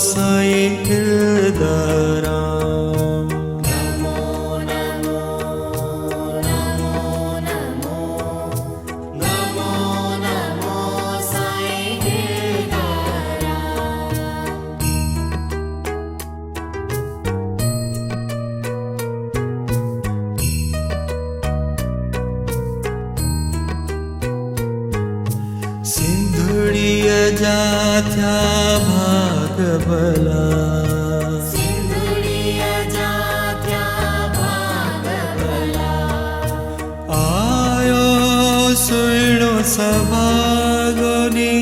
साईं हिरदाराम। नमो नमो नमो नमो नमो नमो साईं हिरदाराम। सिंधुड़िया जा थया भाग भला, सिंधुड़िया जा थया भाग भला। आयो सुहिणो सभागोनी,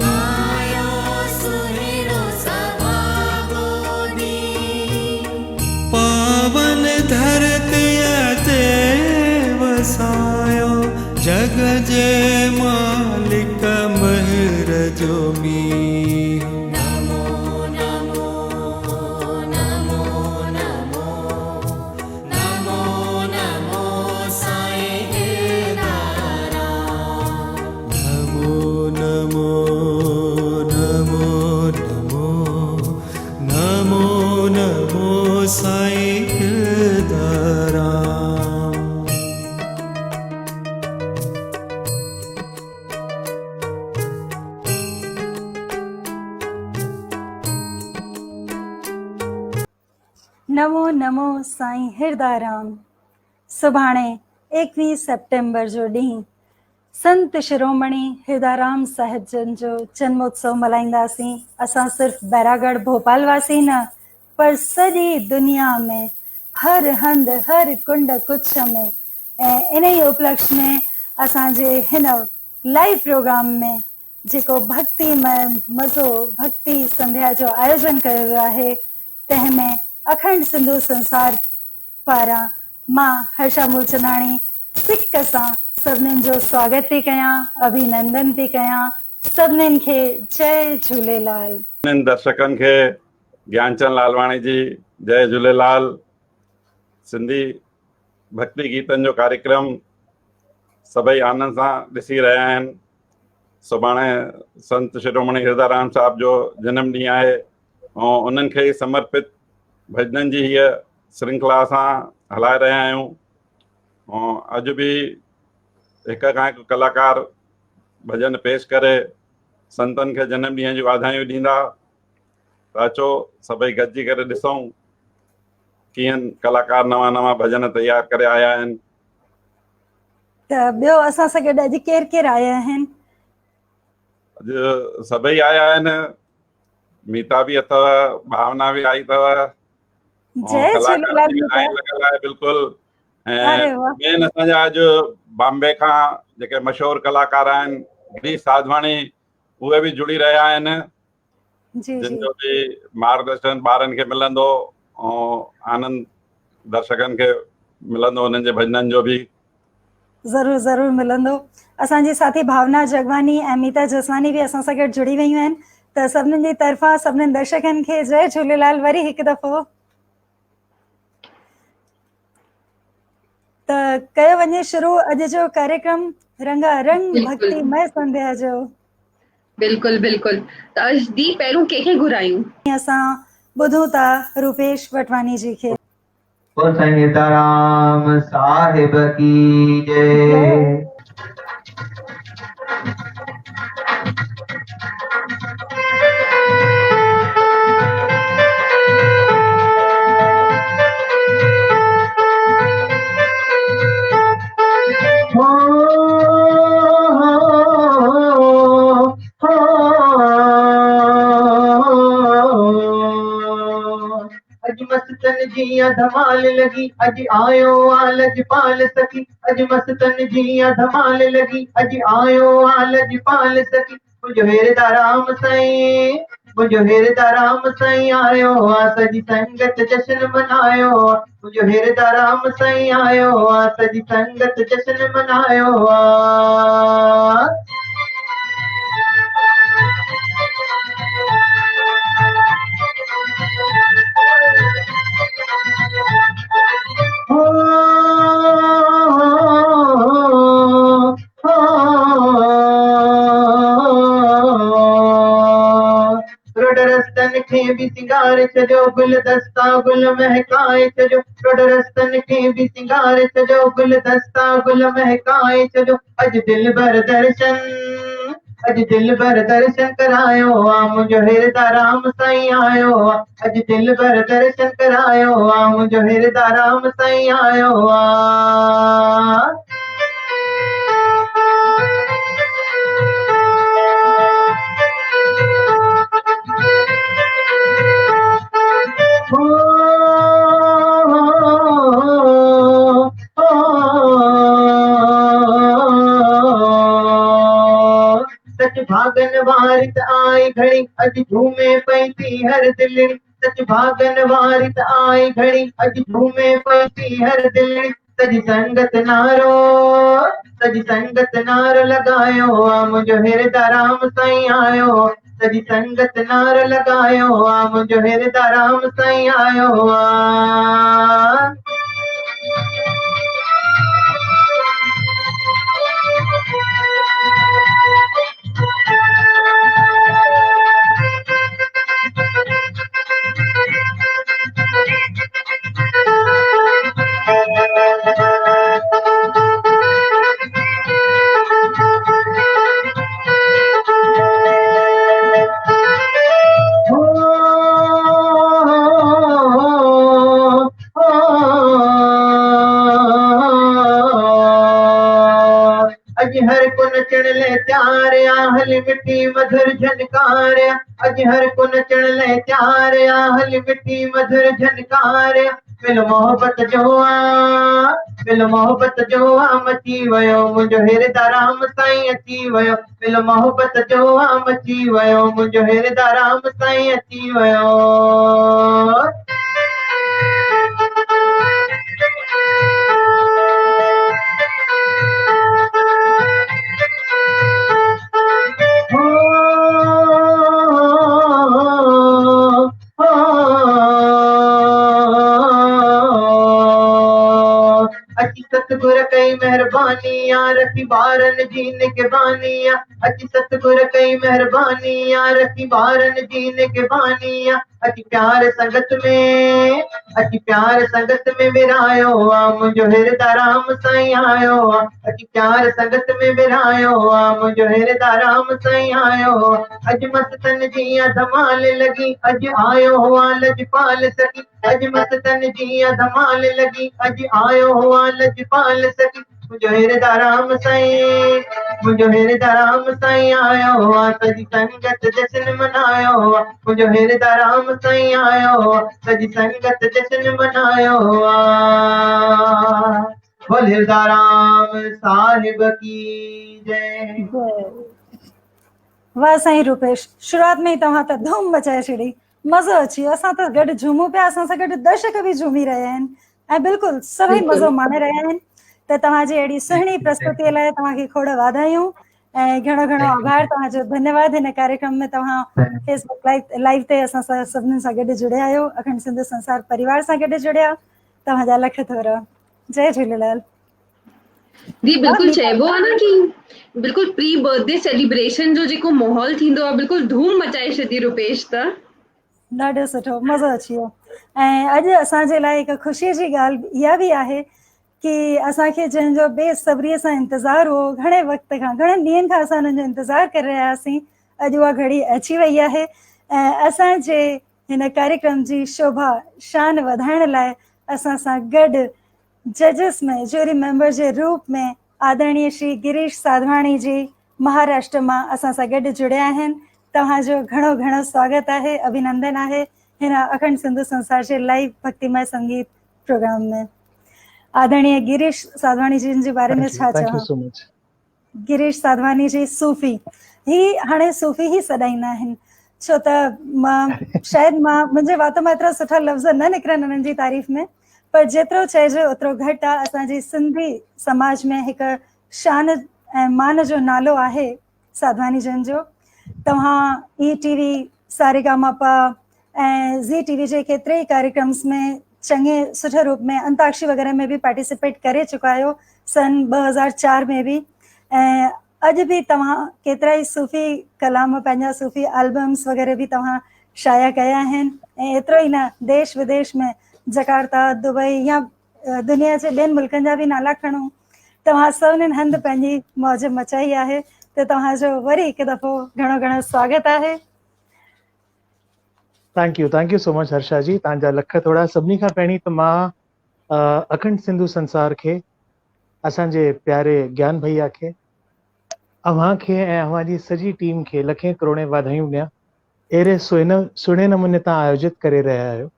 आयो सुहिणो सभागोनी। पावन धरतीअ ते वसायो, जग जे मालिक महर जो मींह। नमो नमो नमो नमो नमो नमो साईं हिरदाराम। नमो नमो नमो नमो नमो नमो साईं हिरदाराम। नमो नमो साईं हिरदाराम। सुभाणे 21 सेप्टेम्बर जो ॾींहुं संत शिरोमणी हिरदाराम साहिब जन जो जन्मोत्सव मल्हाईंदासीं। असां सिर्फ़ु बैरागढ़ भोपाल वासी न, पर सॼी दुनिया में हर हंधि हर कुंड कुछ में, ऐं इन ई उपलक्ष्य में असांजे हिन लाइव प्रोग्राम में जेको भक्तिमय मज़ो भक्ति संध्या जो आयोजन कयो वियो आहे, तंहिंमें अखंड सिंधु संसार पारां मां हर्षा मूलचंदाणी सिक सां सभिनीनि जो स्वागत थी कयां, अभिनंदन थी कयां। सभिनीनि खे जय झूलेलाल। दर्शकनि खे ज्ञानचंद लालवाणी जी जय झूलेलाल। सिंधी भक्ति गीतनि जो कार्यक्रम सभई आनंद सां ॾिसी रहिया आहिनि। सुभाणे संत शिरोमणी हिरदाराम साहिब जो जनम ॾींहुं आहे ऐं उन्हनि खे समर्पित भॼननि जी हीअ श्रृंखला असां हलाए रहिया आहियूं। ऐं अॼु बि हिक खां हिकु कलाकार भॼन पेश करे संतनि खे जनम ॾींहं जी वाधायूं ॾींदा। त अचो सभई गॾिजी करे ॾिसूं कीअं कलाकार नवां नवां भॼन तयारु करे आया आहिनि। त ॿियो असां सां गॾु अॼु केरु केरु आया आहिनि? अॼु सभई आया आहिनि। मीता बि अथव, भावना बि आई अथव, जय झूलेलाल। बिल्कुलु। अरे वाह। मेन असांजा अॼु बॉम्बे खां जेके मशहूरु कलाकार आहिनि गिरीश साधवाणी, उहे बि जुड़ी रहिया आहिनि, जिन जो बि मार्गदर्शन ॿारनि खे मिलंदो ऐं आनंद दर्शकनि खे मिलंदो उन्हनि जे भॼननि जो बि। ज़रूरु ज़रूरु मिलंदो। असांजी साथी भावना जगवानी ऐं मीता जसवानी बि असां सां गॾु जुड़ी वयूं आहिनि। त सभिनीनि जी तरफ़ां सभिनीनि दर्शकनि खे जय झूलेलाल वरी हिकु दफ़ो। त कयो वञे शुरू अॼु जो कार्यक्रम रंगारंग भक्तिमय संध्या जो। बिल्कुलु बिल्कुलु। त अॼु ॾींहुं पहिरियों कंहिंखे घुरायूं? असां ॿुधूं था रूपेश वटवानी जी खे। साईं हिरदाराम साहिब की जय। मस्तन जिया धमाल लगी अज आयो आलज पाल सकी। अज मस्तन जिया धमाल लगी अज आयो आलज पाल सकी। मुझो हिरदाराम साईं, मुझो हिरदाराम साईं आयो आ, सजी संगत जश्न मनायो। मुझो हिरदाराम साईं आयो आ, सजी संगत जश्न मनायो आ। रोड रस्तन खे भी सिंगारे छॾियो गुलदस्ता गुल महकाए छॾियो रोड रस्तन खे भी सिंगारे छॾियो गुलदस्ता गुल महकाए छॾियो अॼु दिल भर दर्शन अॼु दिल भर दर्शन करायो आ मुंहिंजो हिरदा राम साईं आयो आ अॼु दिल भर दर्शन करायो आ मुंहिंजो हिरदा राम साईं आयो आ सच भागन वारित आई घड़ी अॼु झूमे पई थी हर दिलड़ी सच भागन वारित आई घड़ी अॼु झूमे पई थी हर दिलड़ी सॼी संगत नारो लॻायो आ मुंहिंजो हिरदा राम साईं आयो सॼी संगत नारो लॻायो आ मुंहिंजो हिरदा राम साईं आयो आ अॼु हर को नचण लाइ तयार आ हली मिठी मधुर झनकार अॼु हर को नचण लाइ तयार आ हली मिठी मधुर झनकार मिल मोहब्बत जो आ मची वियो मुंहिंजो हिरदा राम साईं अची वियो मिल मोहब्बत जो आ मची वियो मुंहिंजो हिरदा राम साईं अची वियो अची सतगुर कई मेहरबानी आ रखी ॿारन जी निगबानी आ अची सतगुर कई मेहरबानी आ रखी ॿारन जी निगबानी आ अची प्यार संगत में विरायो आ मुंहिंजो हिरदा राम साईं आयो आ अची प्यार संगत में विरायो आ मुंहिंजो हिरदा राम साईं आयो अॼु मस्तन जी धमाल लॻी अॼु आयो हुआ लजपाल सखी अॼु मस्तन जी धमाल लॻी अॼु आयो हुआ लजपाल सखी मुंहिंजो हिरदा राम साईं आयो हुआ सॼी संगत जश्न मनायो हुआ मुंहिंजो हिरदा राम साईं आयो हुआ सॼी संगत जश्न मनायो हुआ बोल हिरदा राम साहिब की जय वाह साईं रूपेश शुरूआत में ई तव्हां त धूम मचाए छॾी मज़ो अची वियो असां त गॾु झूमूं पिया असां सां गॾु दर्शक बि झूमी रहिया आहिनि ऐं बिल्कुलु सभई मज़ो माणे रहिया आहिनि त तव्हांजी अहिड़ी सुहिणी प्रस्तुतीअ लाइ तव्हांखे खोड़ वाधायूं ऐं घणो घणो आभार तव्हांजो धन्यवाद हिन कार्यक्रम में तव्हां फेसबुक लाइव ते असां सां सभिनीनि सां गॾु जुड़िया आहियो अखंड सिंधु संसार परिवार सां गॾु जुड़िया तव्हांजा लख थोरा जय झूलेलाल जी बिल्कुलु चइबो आहे न कि बिल्कुलु प्री बर्थडे सेलिब्रेशन जो जेको माहौल थींदो आहे बिल्कुलु धूम मचाए छॾी रूपेश त ॾाढो सुठो मज़ो अची वियो ऐं अॼु असांजे लाइ हिकु ख़ुशीअ जी ॻाल्हि इहा बि आहे कि असांखे जंहिंजो बेसब्रीअ सां इंतज़ारु हो घणे वक़्त खां घणनि ॾींहंनि खां असां हुननि जो इंतज़ारु करे रहिया हुआसीं अॼु उहा घड़ी अची वई आहे ऐं असांजे हिन कार्यक्रम जी शोभा शान वधाइण लाइ असां सां गॾु जजिस में जूरी मेंबर जे रूप में आदरणीय श्री गिरीश साधवाणी जी महाराष्ट्र मां असां सां गॾु जुड़िया आहिनि तव्हांजो घणो घणो स्वागत आहे अभिनंदन आहे हिन अखंड सिंधु संसार जे लाइव भक्तिमय संगीत प्रोग्राम में आदरणीय गिरीश साधवानी जी जे बारे में छा चवां गिरीश साधवानी जी सूफ़ी ही हाणे सूफ़ी ही सॾाईंदा आहिनि छो त शायदि मुंहिंजे वात मां एतिरा सुठा लफ़्ज़ न निकिरनि उन्हनि जी तारीफ़ में पर जेतिरो चइजे ओतिरो घटि आहे असांजी सिंधी समाज में हिकु शान ऐं मान जो नालो आहे साधवानी जन जो तव्हां ETV सारेगामापा ऐं ZTV जे केतिरे ई कार्यक्रम्स में चङे सुठे रूप में अंताक्षरी वग़ैरह में बि पार्टिसिपेट करे चुका आहियो सन 2004 में बि अॼु बि तव्हां केतिरा ई सूफ़ी कलाम पंहिंजा सूफ़ी एल्बम्स वग़ैरह बि तव्हां शाया कया आहिनि ऐं एतिरो ई न देश विदेश में जकार्ता दुबई या दुनिया जे ॿियनि मुल्कनि जा बि नाला खणूं तव्हां सभिनीनि हंधि पंहिंजी मौज मचाई आहे त तव्हांजो वरी हिकु दफ़ो घणो घणो स्वागत आहे। Thank you so much Harsha ji, तव्हांजा लख थोड़ा। सभिनी खां पहिरीं त मां अखंड सिंधु संसार खे, असांजे प्यारे ज्ञान भैया खे, अव्हां खे ऐं अव्हां जी सॼी टीम खे लखें करोड़ें वाधायूं ॾियां। अहिड़े सुहिणे नमूने तव्हां आयोजित करे रहिया आहियो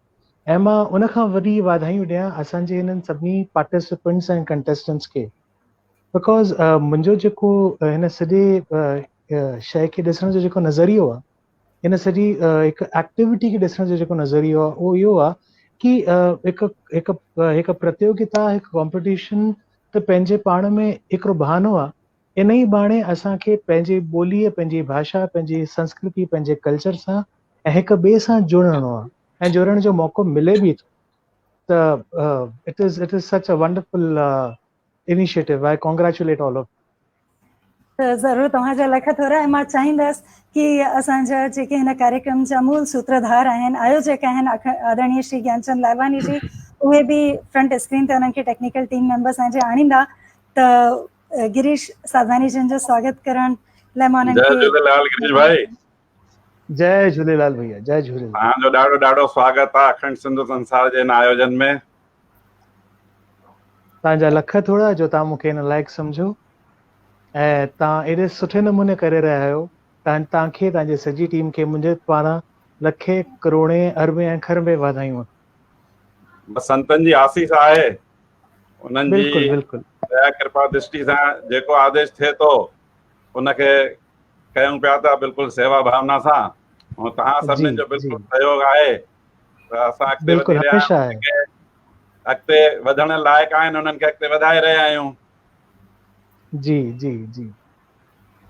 ऐं मां उन खां वॾी वाधायूं ॾियां असांजे हिननि सभिनी पार्टिसिपेंट्स ऐं कंटेस्टेंट्स खे, बिकॉज़ मुंहिंजो जेको हिन सॼे शइ खे ॾिसण जो जेको नज़रियो आहे, हिन सॼी हिकु एक्टिविटी खे ॾिसण जो जेको नज़रियो आहे उहो इहो आहे कि हिकु प्रतियोगिता, हिकु कॉम्पिटिशन त पंहिंजे पाण में हिकिड़ो बहानो आहे। इन ई बहाने असांखे पंहिंजी ॿोलीअ, पंहिंजी भाषा, पंहिंजी संस्कृति, पंहिंजे कल्चर सां ऐं हिक ॿिए सां जुड़णो आहे ऐं जुड़ण जो मौक़ो मिले बि थो। त it is such a wonderful initiative. I congratulate all of. त ज़रूरु तव्हांजा लख थोरा ऐं मां चाहींदसि कि असांजा जेके हिन कार्यक्रम जा मूल सूत्रधार आहिनि, आयोजक आहिनि आदरणीय श्री ज्ञानचंद लालवानी जी, उहे बि फ्रंट स्क्रीन ते उन्हनि खे टेक्निकल टीम मेंबर्स जे आणींदा। त गिरीश साधवानी जिन जो स्वागत करण लाइ मां उन्हनि जय खे झूलेलाल गिरीश भाई। जय झूलेलाल भैया, जय झूलेलाल। तव्हांजो ॾाढो ॾाढो स्वागत आहे अखंड सिंधु संसार जे हिन आयोजन में। तव्हांजा लख थोड़ा जो तव्हां मूंखे हिन लाइक़ु सम्झो ऐं तव्हां एॾे सुठे नमूने करे रहिया आहियो। तव्हांखे, तव्हांजी सॼी टीम खे मुंहिंजे पारां लखे करोड़े अरबे ऐं खरबे वाधायूं। बस संतनि जी आसीस आहे, उन्हनि बिल्कुलु जी बिल्कुलु। दया कृपा दृष्टि सां जेको आदेश थिए थो उनखे कयूं पिया था बिल्कुलु सेवा भावना सां। ऐं तव्हां जी सभिनीनि जो जी बिल्कुलु सहयोग आहे त असां अॻिते वधी बिल्कुलु रहिया हमेशह आहियूं। आहे। जेके अॻिते वधण लाइक़ु आहिनि उन्हनि खे अॻिते वधाए रहिया आहियूं। जी जी जी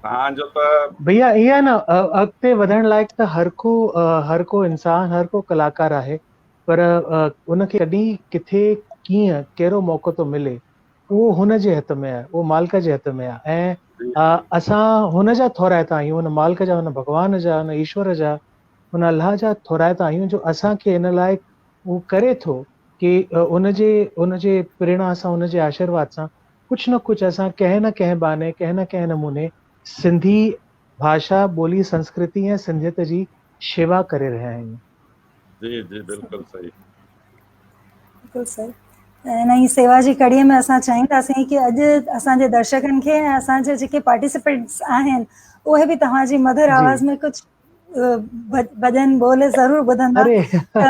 तव्हांजो त भैया ईअं आहे न, अॻिते वधण लाइक़ु त हर को इंसान, हर को कलाकार आहे, पर उनखे कॾहिं किथे कीअं कहिड़ो मौक़ो थो मिले उहो हुन जे हथ में आहे, उहो मालिक जे हथ में आहे। ऐं असां हुन जा थोराइता आहियूं, हुन मालिक जा, हुन भॻवान जा, हुन ईश्वर जा, हुन अल्लाह जा थोराइता आहियूं जो असांखे हिन लाइ उहो करे थो कि उनजे प्रेरणा सां, उनजे आशीर्वाद सां कुझु न कुझु असां कंहिं न कंहिं बहाने, कंहिं न कंहिं नमूने सिंधी भाषा, ॿोली, संस्कृति ऐं सिंधियत जी शेवा करे रहिया आहियूं। जी जी बिल्कुलु सही। बिल्कुलु सही। इन ई सेवा जी कड़ीअ में असां चाहींदासीं कि अॼु असांजे दर्शकनि खे ऐं असांजे जेके पार्टिसिपेंट्स आहिनि उहे बि तव्हांजी मधुर जी आवाज़ में कुझु भॼन ॿोल ज़रूरु ॿुधंदा। अरे त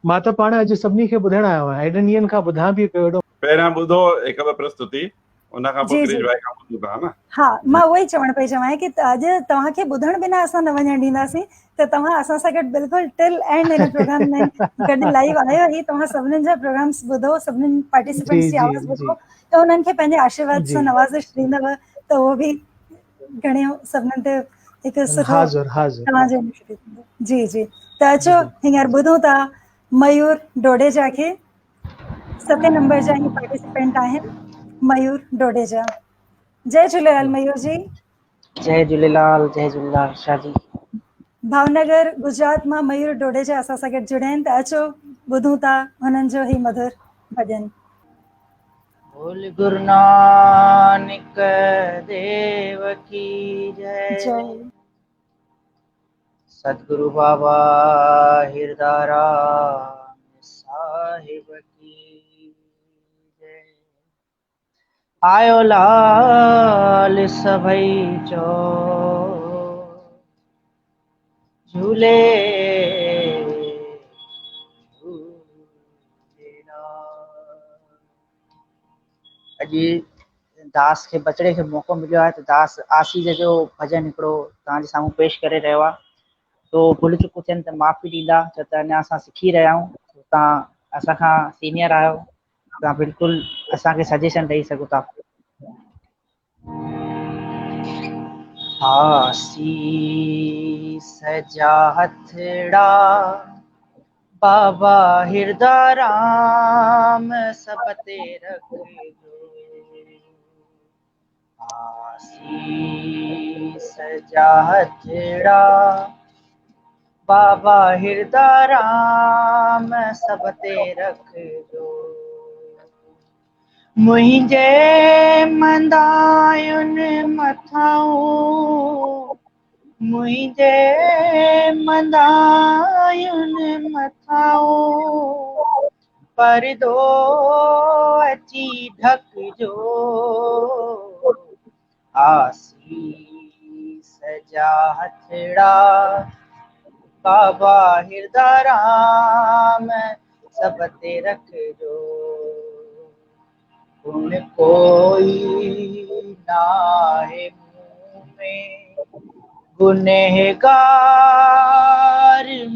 मां त पाण अॼु सभिनी खे ॿुधण आयो आहियां, हेॾनि ॾींहंनि खां ॿुधां बि पियो। हेॾो पहिरियां ॿुधो हिकु ॿ प्रस्तुति, उन खां पोइ जी गिरीश जी भाई खां ॿुधूं था न। हा, मां उहो ई चवणु पई चवां कि अॼु तव्हांखे ॿुधण बिना असां न वञणु ॾींदासीं। त तव्हां असां सां गॾु बिल्कुलु टिल एंड हिन प्रोग्राम में गॾु लाइव आयो ई। तव्हां सभिनीनि जा प्रोग्राम्स ॿुधो, सभिनीनि जी पार्टिसिपेंट्स जी जी आवाज़ जी ॿुधो त उन्हनि खे पंहिंजे आशीर्वाद जी सां नवाज़िश ॾींदव त उहो बि घणियूं सभिनीनि ते हिकु सुठो हाज़ुर हाज़ुर तव्हांजे जी जी। त अचो जी हींअर ॿुधूं था मयूर डोडेजा खे। 7 नंबर जा ही पार्टिसिपेंट आहिनि मयूर डोडेजा। जय झूलेलाल मयूर जी। जय झूलेलाल, जय झूलेलाल शाह जी। भावनगर गुजरात मां मयूर डोडेजा असां सां गॾु जुड़िया आहिनि। त अचो ॿुधूं था हुननि जो ही मधुर भॼन। बोल गुरु नानक देव की जय। जय। सतगुरु बाबा हिरदाराम साहिब की जय। आयो लाल सभई चो झूले अॼु दास खे बचड़े खे मौक़ो मिलियो आहे त दास आसीस जो भॼन हिकिड़ो तव्हांजे साम्हूं पेश करे रहियो आहे। तो भुल चुकूं थियनि त माफ़ी ॾींदा, छो त अञा असां सिखी रहिया आहियूं। तव्हां असांखां सीनियर आहियो, तव्हां बिल्कुलु असांखे सजेशन ॾेई सघो था। आसीस जा हथड़ा बाबा हिरदाराम सब ते रखजो। आसीस जा हथड़ा बाबा हृदय राम सब ते रखजो मुंहिंजे मंदायुनि मथाऊं मुंहिंजे मंदायुनि मथाऊं परदो अची ढकजो आसीस जा हथड़ा बाबा हृदय राम सब ते रखजो गुण कोई नाहे मुँह में गुनहगार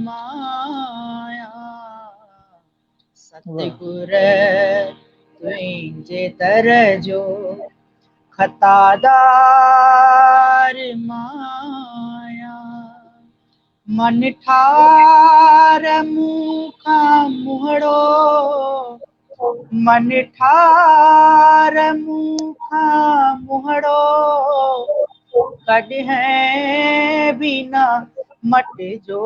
माया सतगुर तुंहिंजे दर जो खतादार माया मन ठार मूंखां मुहड़ो मन ठार मूंखां मुहड़ो कॾहिं बि न मटिजो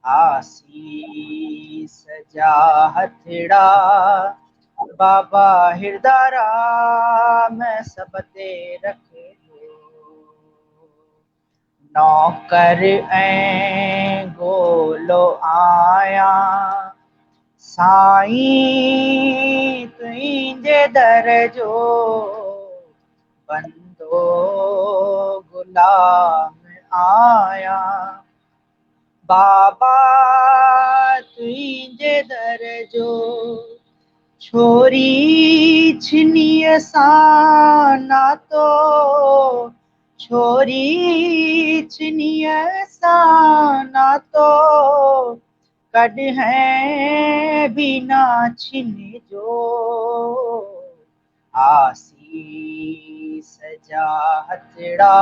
आसीस जा हथड़ा बाबा हृदय राम सब ते रखजो नौकर ऐं गोलो आहियां साईं तुंहिंजे दर जो बंदो गुलाम आहियां बाबा तुंहिंजे दर जो छोरी छिनीअ सां नातो छोरी छिनीअ सां नातो कॾहिं बि न छिनिजो आसीस जा हथड़ा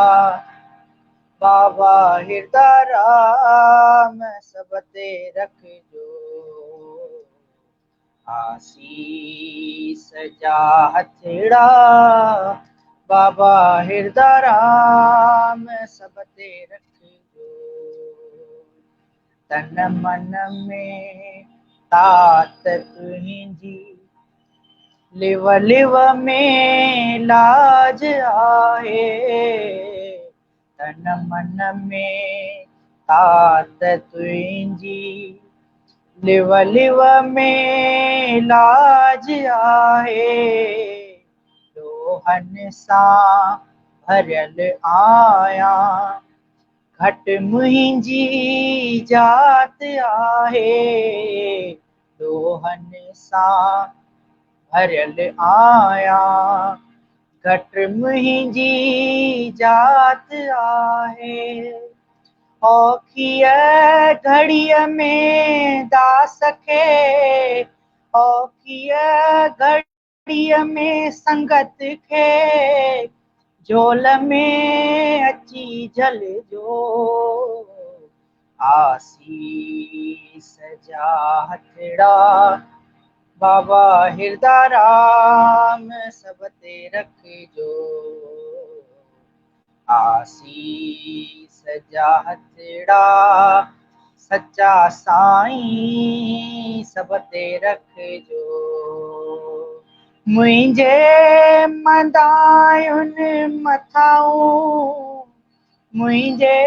बाबा हृदय राम सब ते रखजो आसीस जा हथड़ा बाबा हृदय राम सब ते रखजो तन मन में तात तुंहिंजी लिव लिव में लाज आहे तन मन में तात तुंहिंजी लिव लिव में लाज आहे लोहन सां भरियल आहियां घट मुंहिंजी जात आहे लोहन सां भरियल आहियां घट मुंहिंजी जात आहे औखीअ घड़ीअ में दास खे औखीअ घड़ीअ में संगत खे झोल में अची झलजो आसीस जा हथड़ा बाबा हृदय राम सब ते रखजो आसीस जा हथड़ा सच्चा साईं सब ते रखजो मुंहिंजे मंदायुनि मथाऊं मुंहिंजे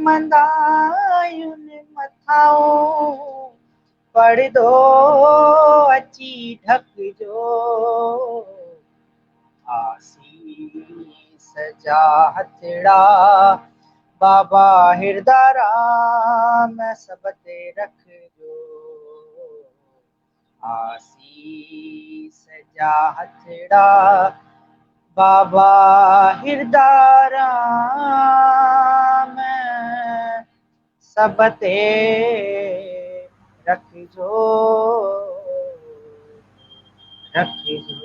मंदायुनि मथाऊं परदो अची ढकजो आसीस जा हथड़ा बाबा हृदय राम सब ते रखजो आसीस जा हथड़ा बाबा हृदय राम सब ते रखजो रखजो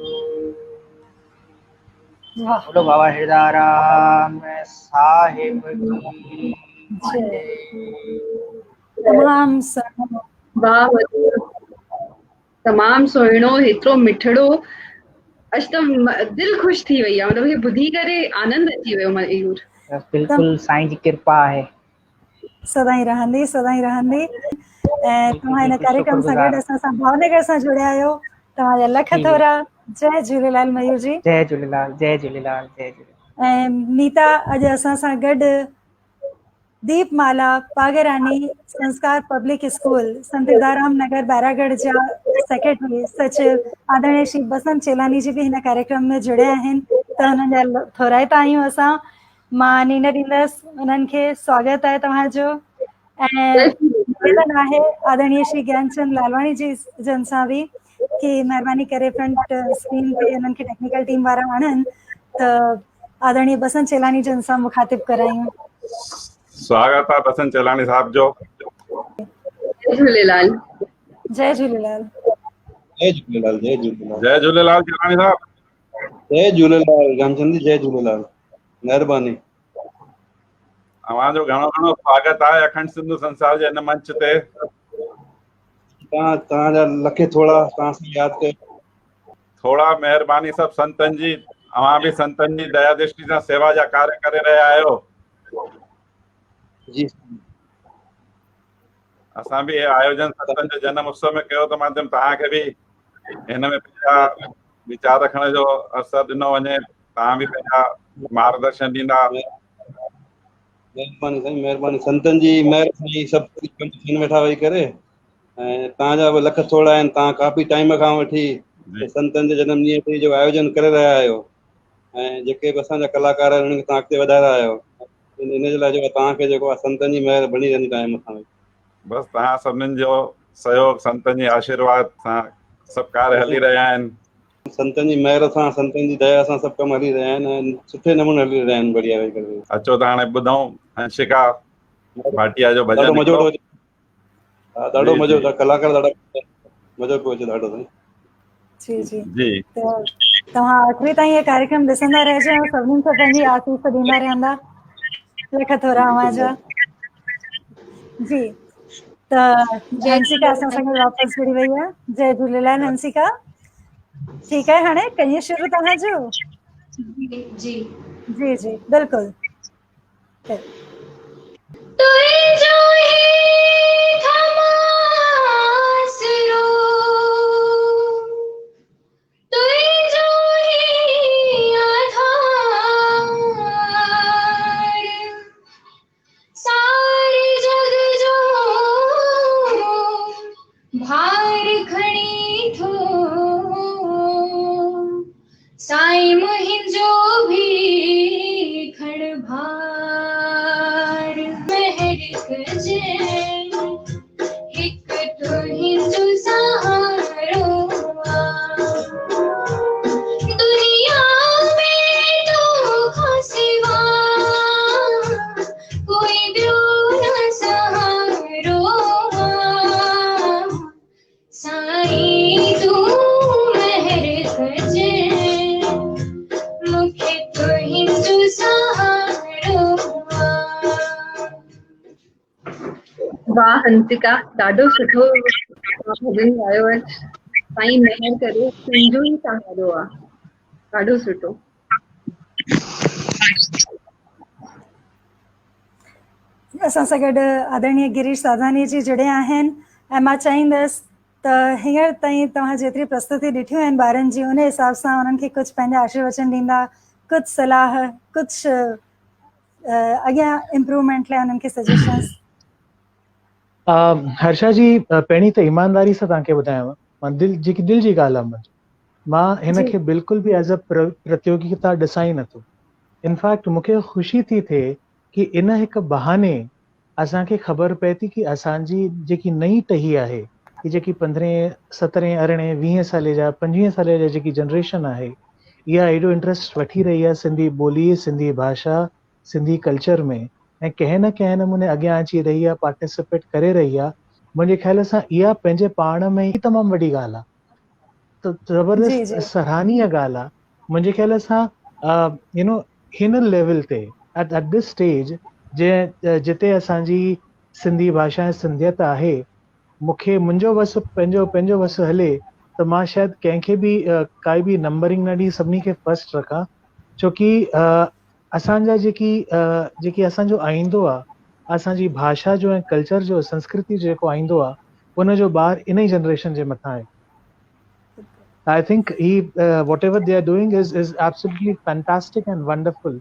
वाह बोलो बाबा हृदय राम साहिब की जय तमाम सुहिणो वाह तमाम सुहिणो हेतिरो मिठड़ो अॼु त दिलि ख़ुशि थी वई आहे मतिलबु हीअ ॿुधी करे आनंद अची वियो मयूर बिल्कुलु साईं जी कृपा आहे सदाईं रहंदी सदाईं रहंदी। ऐं तव्हां हिन कार्यक्रम सां गॾु असां सां भावनगर सां जुड़िया आहियो, तव्हांजा लख जी, जी। थोरा। जय झूलेलाल मयूर जी। जय झूलेलाल, जय झूलेलाल, जय झूलेलाल। ऐं नीता अॼु असां सां गॾु दीपमाला पागरानी संस्कार पब्लिक स्कूल संत हिरदाराम नगर बैरागढ़ जा सेक्रेटरी सचिव आदरणीय श्री बसंत चेलानी जी बि हिन कार्यक्रम में जुड़िया आहिनि, त हुननि जा थोराइता आहियूं असां। मां नीना ॾींदसि उन्हनि खे स्वागत आहे तव्हांजो। ऐं निवेदन आहे आदरणीय श्री ज्ञानचंद लालवाणी जी जन सां बि कि महिरबानी करे फ्रंट स्क्रीन ते उन्हनि खे टेक्निकल टीम वारा आणनि त आदरणीय बसंत चेलानी जन सां मुखातिब करायूं। स्वागत आहे बसंत चेलानी साहब जो। जय झूलेलाल। जय झूलेलाल। जय झूलेलाल, जय झूलेलाल, जय झूलेलाल चेलानी साहब। जय झूलेलाल ज्ञानचंद जी, जय झूलेलाल, महिरबानी। तव्हांजो घणो घणो स्वागत आहे अखंड सिंधु संसार जे हिन मंच ते। तव्हांजा लखे थोड़ा तव्हां सां यादि कयो। थोड़ा महिरबानी सभु संतनि जी। तव्हां बि संतनि जी दया दृष्टि सां सेवा जा कार्य करे रहिया आहियो। जी असां बि आयोजन संतनि जे जन्म उत्सव में कयो त मां चयुमि तव्हांखे बि हिन में पंहिंजा वीचार रखण जो अवसर ॾिनो वञे, तव्हां बि पंहिंजा मार्गदर्शन ॾींदा। महिरबानी साईं, महिरबानी। संतनि जी महिर सां सभु थियनि वेठा वेही करे। ऐं तव्हांजा बि लख थोड़ा आहिनि। तव्हां काफ़ी टाइम खां वठी संतनि जे जनम ॾींहं ते जो आयोजन करे रहिया आहियो ऐं जेके बि असांजा कलाकार आहिनि उन्हनि खे तव्हां अॻिते वधाए रहिया आहियो। इन जे लाइ जेको तव्हांखे जेको आहे संतनि जी महिर बणी रहंदी तव्हांजे मथां। बसि तव्हां सभिनीनि जो सहयोग, संतनि जी आशीर्वाद सां सभु कार्य हली रहिया आहिनि। संतनि जी महिर सां, संतनि जी दया सां सभु कम हली रहिया आहिनि ऐं सुठे नमूने हली रहिया आहिनि, बढ़िया वेही करे। अचो त हाणे ॿुधऊं हंसिका भाटिया जो भॼन। ॾाढो मज़ो थो अचे। हा, ॾाढो जी, मज़ो जी। था कलाकार ॾाढा मज़ो पियो अचे ॾाढो साईं। जी जी। जी त तव्हां आख़िरी ताईं इहे कार्यक्रम ॾिसंदा रहिजो ऐं सभिनीनि खे पंहिंजी आसीस ॾींदा रहंदा। लख थोरा अव्हां जा। जी त हंसिका असां सां गॾु वापसि जुड़ी वई आहे। जय झूलेलाल हंसिका। ठीकु आहे, हाणे कयूं शुरू तव्हांजो। जी जी जी बिल्कुलु। तुझो ही थमासरो, तुझो ही आधार, सारे जग जो भार खणी थो, साईं मुंहिंजो भी खण भार। महर कजे हिक तुंहिंजो सहारो आ, दुनिया में तोखां सिवा कोई ॿियो न सहारो आ, साईं तूं महर कजे मूंखे तुंहिंजो सहारो आ। वाह हंसिका, ॾाढो सुठो भॼन ॻायो आहे। साईं महिर करे तुंहिंजो ई सहारो आहे। ॾाढो सुठो। असां सां गॾु आदरणीय गिरीश साधवानी जी जुड़िया आहिनि ऐं मां चाहींदसि त हींअर ताईं तव्हां जेतिरी प्रस्तुति ॾिठियूं आहिनि ॿारनि जी, उन हिसाब सां उन्हनि खे कुझु पंहिंजा आशीर्वचन ॾींदा, कुझु सलाह, कुझु अॻियां इम्प्रूवमेंट लाइ उन्हनि खे सजेशन्स। हर्षा जी, पहिरीं त ईमानदारी सां तव्हांखे ॿुधायांव, मां जेकी दिलि जी ॻाल्हि आहे मुंहिंजी, मां हिन खे बिल्कुलु बि एज़ अ प्रतियोगिता ॾिसां ई नथो। इनफैक्ट मूंखे ख़ुशी थी थिए कि इन हिकु बहाने असांखे ख़बर पए थी कि असांजी जेकी नई टही आहे, कि जेकी 15, 17, 18, 20 साले जा, 25 साले जा जेकी जनरेशन आहे, इहा एॾो इंट्रस्ट वठी रही आहे सिंधी ॿोली, सिंधी भाषा, सिंधी कल्चर में, ऐं कंहिं न कंहिं नमूने अॻियां अची रही आहे, पार्टिसिपेट करे रही आहे। मुंहिंजे ख़्याल सां इहा पंहिंजे पाण में ई तमामु वॾी ॻाल्हि आहे। त ज़बरदस्त सराहनीय ॻाल्हि आहे। मुंहिंजे ख़्याल सां हिन लेवल ते एट दिस स्टेज जिते असांजी सिंधी भाषा ऐं सिंधियत आहे, मूंखे मुंहिंजो वसु पंहिंजो वसु हले त मां शायदि कंहिंखे बि काई बि नंबरिंग न ॾी, सभिनी खे फर्स्ट रखां, छोकी असांजा जेकी असांजो आईंदो आहे, असांजी भाषा जो ऐं कल्चर जो संस्कृति जेको आईंदो आहे उन जो ॿार इन ई जनरेशन जे मथां आहे. I think whatever they are doing is absolutely fantastic and wonderful.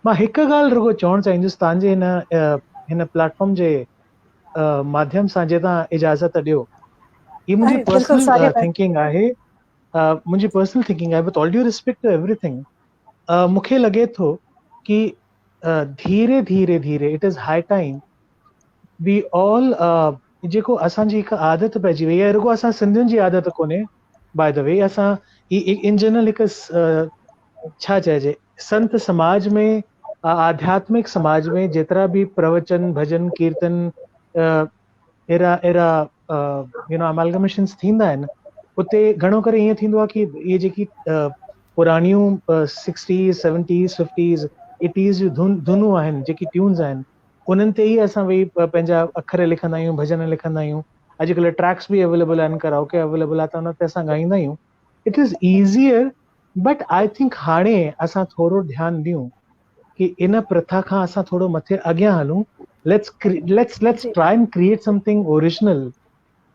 मां हिकु ॻाल्हि रुगो चवणु चाहींदुसि तव्हांजे हिन प्लेटफॉर्म जे माध्यम सां जे तव्हां इजाज़त ॾियो. ही मुंहिंजी पर्सनल थिंकिंग आहे, मुंहिंजी पर्सनल थिंकिंग आहे, with all due respect to everything. मूंखे लॻे थो कि धीरे धीरे धीरे it is high time we all जेको असांजी हिकु आदत पइजी वई आहे, रुगो असां सिंधियुनि जी आदत कोन्हे बाय द वे, असां इन जनरल हिकु छा चइजे संत समाज में आध्यात्मिक समाज में जेतिरा बि प्रवचन भजन कीर्तन अहिड़ा अमालगमेशन्स थींदा आहिनि, उते घणो करे ईअं थींदो आहे कि इहे जेकी पुराणियूं 60s 70s 50s 80s जूं धुनूं आहिनि, जेकी ट्यून्स आहिनि, उन्हनि ते ई असां वेही पंहिंजा अखर लिखंदा आहियूं, भजन लिखंदा आहियूं. अॼुकल्ह ट्रैक्स बि अवेलेबल आहिनि, कराओके अवेलेबल आहे, त उन ते असां ॻाईंदा आहियूं. It is easier, but I think हाणे असां थोरो ध्यानु ॾियूं कि इन प्रथा खां असां थोरो मथे अॻियां हलूं. Let's try and create something original.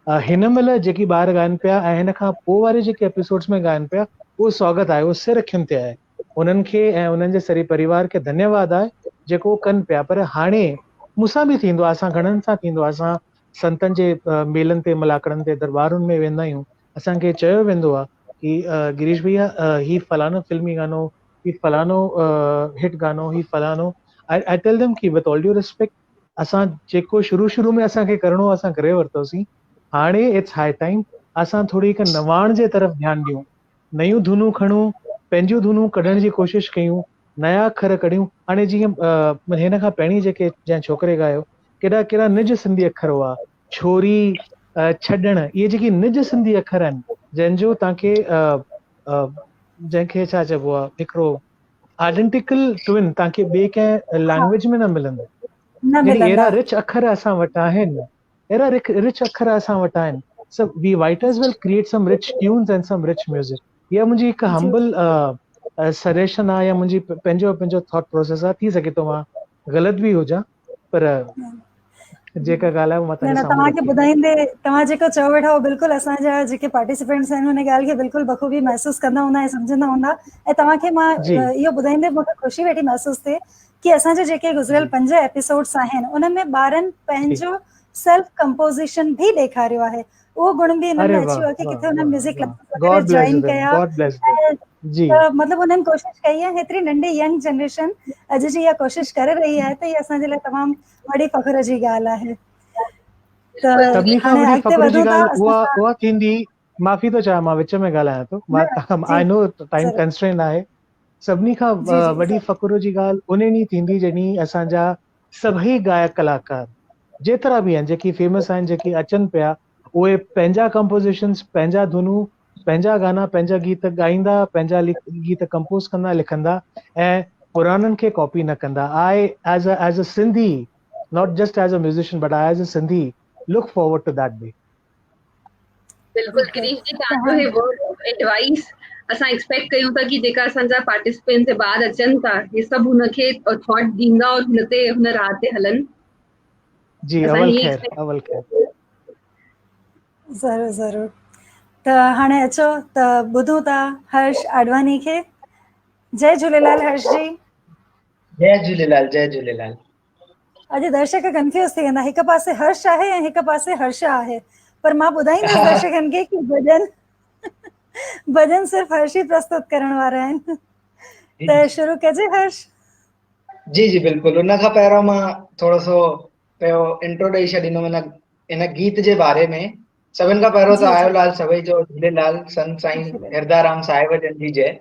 हिन महिल जेकी ॿार ॻाइनि पिया ऐं हिन खां पोइ वारे जेके एपिसोड्स में ॻाइनि पिया, उहो स्वागत आहे, उहो सिर अखियुनि ते आहे. उन्हनि खे ऐं उन्हनि जे सॼे परिवार खे धन्यवाद आहे जेको कनि पिया. पर हाणे मूंसां बि थींदो आहे, असां घणनि सां थींदो आहे, असां संतनि जे मेलनि ते मलाकड़नि ते दरबारुनि में वेंदा आहियूं, असांखे चयो वेंदो आहे कि गिरीश भैया ही फलानो फिल्मी गानो, ही फलानो हिट गानो, ही फलानो. आई टेल देम कि विथ ऑल ड्यू रिस्पेक्ट असां जेको शुरू में असांखे करिणो असां करे वरितोसीं. हाणे इट्स हाई टाइम असां थोरी हिकु नवाण जे तरफ़ ध्यानु ॾियूं, नयूं धुनूं खणूं, पंहिंजियूं धुनूं कढण जी कोशिशि कयूं, नया अखर कढियूं. हाणे जीअं हिन खां पहिरीं जेके जंहिं छोकिरे ॻायो, केॾा निज सिंधी अखर हुआ, छोरी छॾण, इहे जेकी निज सिंधी अखर आहिनि जंहिंजो तव्हांखे जंहिंखे छा चइबो आहे, हिकिड़ो आइडेंटिकल ट्विन तव्हांखे ॿिए कंहिं लैंग्वेज में न मिलंदो. अहिड़ा रिच अखर असां वटि आहिनि, अहिड़ा रिच अखर असां वटि आहिनि. So we writers will create some rich tunes and some rich music. इहा मुंहिंजी हिकु हम्बल सजेशन आहे, या मुंहिंजी पंहिंजो थॉट प्रोसेस आहे. थी सघे थो मां ग़लति बि हुजां, पर जेका ॻाल्हि आहे मां तव्हांखे ॿुधाईंदे तव्हां जेको चयो वेठा हो बिल्कुलु असांजा जेके पार्टिसिपेंट्स आहिनि हुन ॻाल्हि खे बिल्कुलु बख़ूबी महसूसु कंदा हूंदा ऐं सम्झंदा हूंदा. ऐं तव्हांखे मां इहो ॿुधाईंदे मूंखे ख़ुशी वेठी महसूसु थिए कि असांजे जेके गुज़िरियल 5 एपिसोड्स आहिनि उन में ॿारनि पंहिंजो सेल्फ कंपोज़िशन भी ॾेखारियो आहे. उहो गुण बि हिन में अची वियो आहे कि किथे हुन म्यूज़िक जॉइन कया, मतिलबु हुननि कोशिशि कई आहे. हेतिरी नंढी यंग जनरेशन अॼु जी इहा कोशिशि करे रही आहे, त इहा असांजे लाइ तमामु वॾी फ़ख्र जी ॻाल्हि आहे. सभिनी खां वॾी फ़ख्र जी ॻाल्हि उहा थींदी, माफ़ी थो चाहियां मां विच में ॻाल्हायां थो, आई नो टाइम कंस्ट्रेंट आहे. सभिनी खां वॾी फ़ख्र जी ॻाल्हि उन ॾींहुं थींदी जॾहिं असांजा सभई गायक कलाकार जेतिरा बि आहिनि, जेकी फेमस आहिनि, जेकी अचनि पिया, उहे पंहिंजा कंपोज़िशन्स, पंहिंजा धुनूं, पंहिंजा गाना, पंहिंजा गीत ॻाईंदा, पंहिंजा गीत कंपोज़ कंदा, लिखंदा ऐं पुराणनि खे कॉपी न कंदा. I as a Sindhi, not just as a musician but I as a Sindhi look forward to that day. बिल्कुलु गिरीश जी, तव्हांजो हे वर्ड ऑफ एडवाइस असां एक्सपेक्ट कयूं था कि जेका असांजा पार्टिसिपेंट्स ॿार अचनि था, हे सभु हुनखे थॉट ॾींदा और हुन राह ते हलनि. जी, अवल खैर ज़रूर. त हाणे अचो त ॿुधूं था हर्ष आडवानी खे. जय झूलेलाल हर्ष जी. जय झूलेलाल. अॼु दर्शक कंफ्यूज थी वेंदा, हिकु पासे हर्ष आहे ऐं हिकु पासे हर्षा आहे, पर मां ॿुधाईंदसि दर्शकनि खे कि भजन सिर्फ़ हर्ष ई प्रस्तुत करण वारा आहिनि. त शुरू कजे हर्ष. जी बिल्कुलु. उन खां पहिरियों मां थोरो सो पहिरियों इंट्रो ॾेई छॾींदुमि इन गीत जे बारे में. सभिनि खां पहिरियों त आयोलाल सभई जो झूलेलाल, संत साईं हिरदाराम साहिब जन जी जय.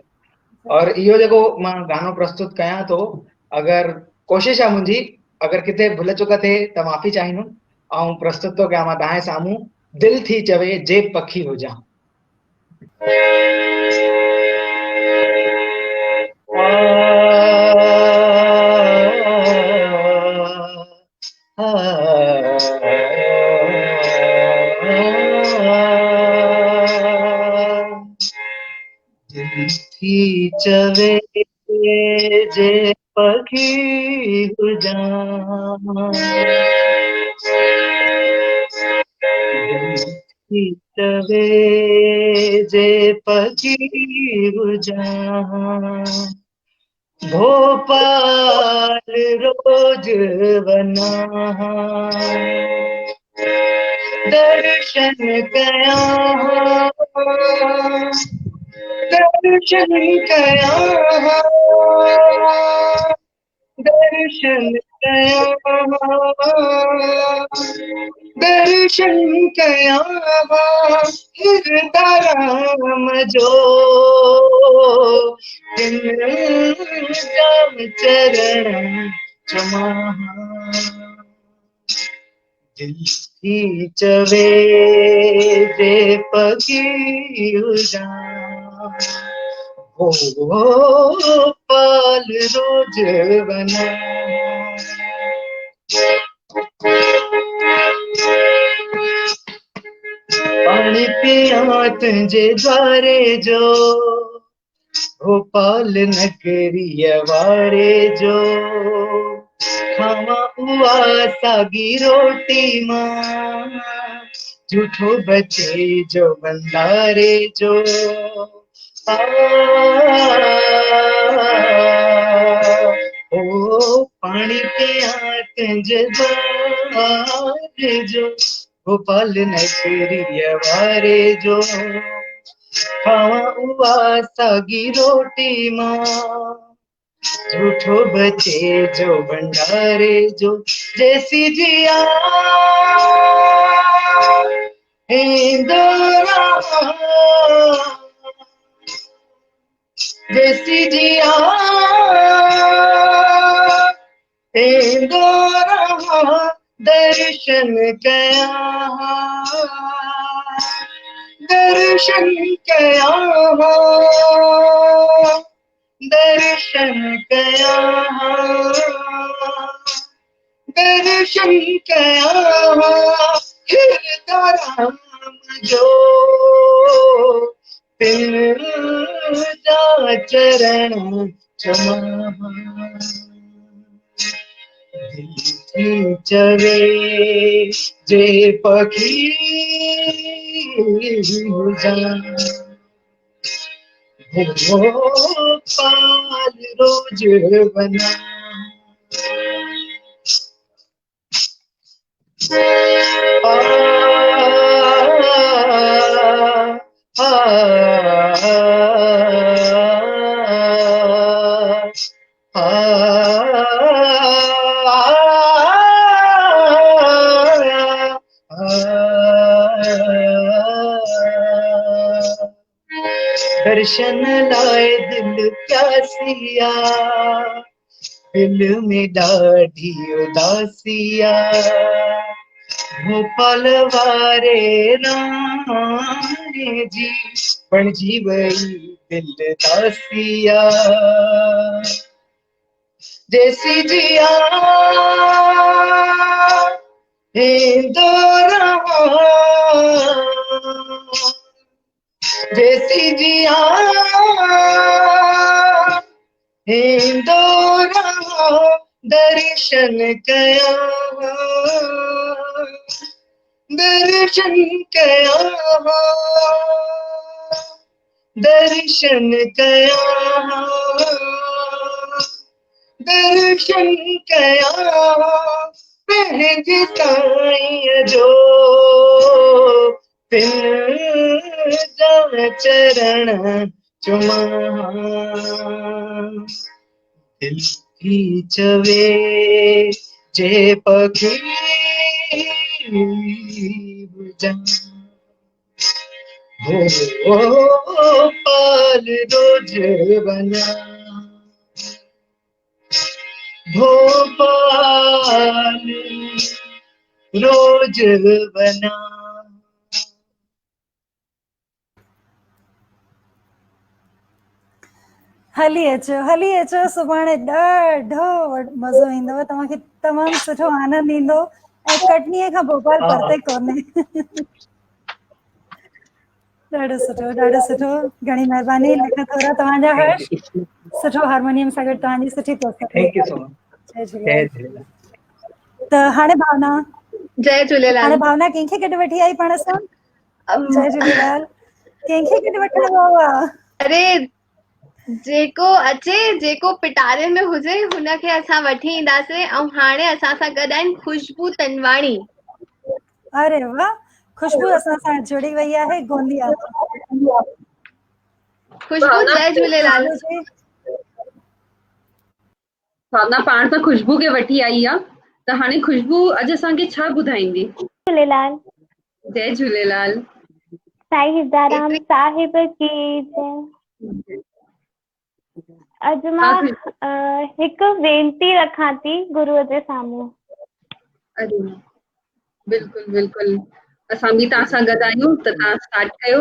और इहो जेको मां गानो प्रस्तुत कयां थो, अगरि कोशिशि आहे मुंहिंजी, अगरि किथे भुल चुक थिए त माफ़ी चाहींदुमि. ऐं प्रस्तुत थो कयां मां तव्हांजे साम्हूं दिल थी चवे जे पखी हुजां. दिल थी चवे जे पखी हुजां, हुजां दिल चवे जे पखी हुजां भोपाल रोज वना दर्शन कया दर्शन कया दर्शन कया दर्शन कया हिरदाराम जो दिन जाम चरण चमा दिल की चवे दे पगी हुजां पाल रोज बना पानी पिया तुझे द्वारे जो भोपाल नगरी वारे जो खावा उआ सागी रोटी मां झूठो बचे जो बंदारे जो ओ पानी पिया तुझे द्वारे जो भोपाल नगरी वारे जो खावा उआ सागी रोटी मां झूठो बचे जो भंडारे जो जैसी जिया इंदोरा जैसी जिया इंदोरा दर्शन कया दर्शन कया दर्शन कया दर्शन कया हिरदाराम जो तिन जा चरण चमा दिल चवे जे पखी हुजां भोपाल रोज बना दर्शन लाए दिल प्यासिया दिल में ॾाढी उदासिया भोपाल वारे राणे जी बणजी वई दिल दासिया जैसी जिया इंदोरा जैसी जिया इंदोरा दर्शन कया दर्शन कया दर्शन कया दर्शन कया पंहिंजे साईं जो तिन जा चरण चुमा दिल की चवे जे पखी हुजां भोपाल रोज बना भोपाल रोज बना हली अचो सुभाणे ॾाढो मज़ो ईंदव तव्हांखे तमामु सुठो आनंद ईंदो ऐं कटनीअ खां भोपाल परते कोन्हे ॾाढो सुठो घणी महिरबानी लिख थोरा तव्हांजा हर्ष सुठो हारमोनियम सां गॾु तव्हांजी सुठी थैंक यू सो मच जय जय झूलेलाल। झूलेलाल। त हाणे भावना जय झूलेलाल। हाणे भावना कंहिंखे गॾु वठी आई पाण सां? अम, जय झूलेलाल। कंहिंखे गॾु वठिणो आहे? अरे जेको अचे जेको पिटारे में हुजे हुनखे असां वठी ईंदासीं। ऐं हाणे असां सां गॾु आहिनि खुशबू तनवाणी। अरे वाह, खुशबू असां सां जुड़ी वई आहे गोंदिया मां। खुशबू जय झूलेलाल। खुशबू जी भावना पाण त खुशबू खे वठी आई आहे, त हाणे खुशबू अॼु असांखे छा ॿुधाईंदी? झूलेलाल। जय झूलेलाल। साईं हिरदाराम साहिब की जय। अॼु मां हिकु वेनती रखां थी गुरूअ जे साम्हूं। अरे बिल्कुलु बिल्कुलु, असां बि तव्हां सां गॾु आहियूं, त तव्हां स्टार्ट कयो।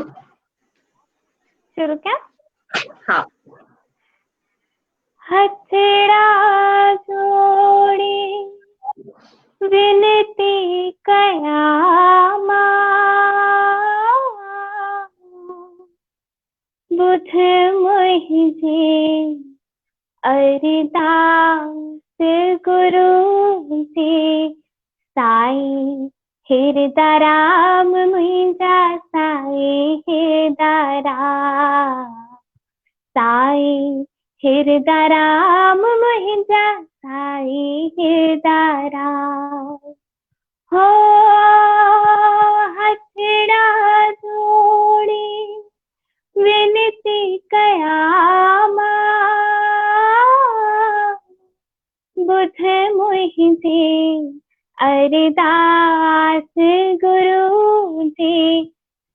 शुरू कयां? हा। हथड़ा जोड़ी विनती कयां मां, बुध मुंहिंजी अरदास गुरू जी। साईं हिरदाराम मुंहिंजा साईं हिरदाराम। साईं हिरदाराम मुंहिंजा साईं हिरदाराम। हो हथड़ा जोड़ी विनती कयां मां, बुध मुंहिंजी अरदास गुरू जी।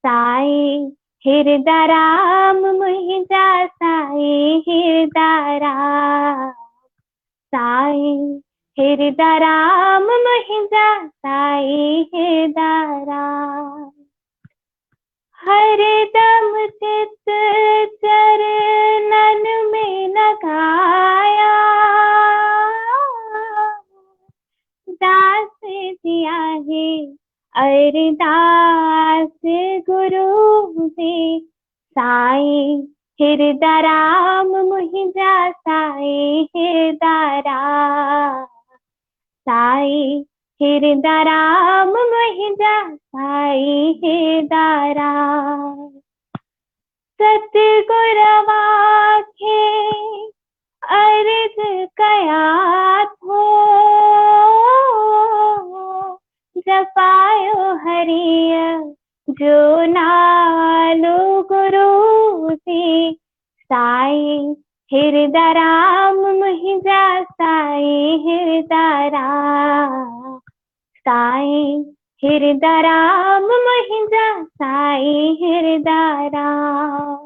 साईं हिरदाराम मुंहिंजा साईं हिरदाराम। साईं हिरदाराम मुंहिंजा साईं हिरदाराम। हरदम चित चरणन में लगाया, दास जी आहे अरदास गुरू जी। साईं हिरदाराम मुंहिंजा साईं हिरदाराम। साईं हिरदाराम मुंहिंजा साईं हिरदाराम। सतगुर वाखे अर्ज कयां थो, जपायो हरिय जो नालो गुरू जी। साईं हिरदाराम मुंहिंजा साईं हिरदाराम। साईं हिरदाराम मुंहिंजा साईं हिरदाराम।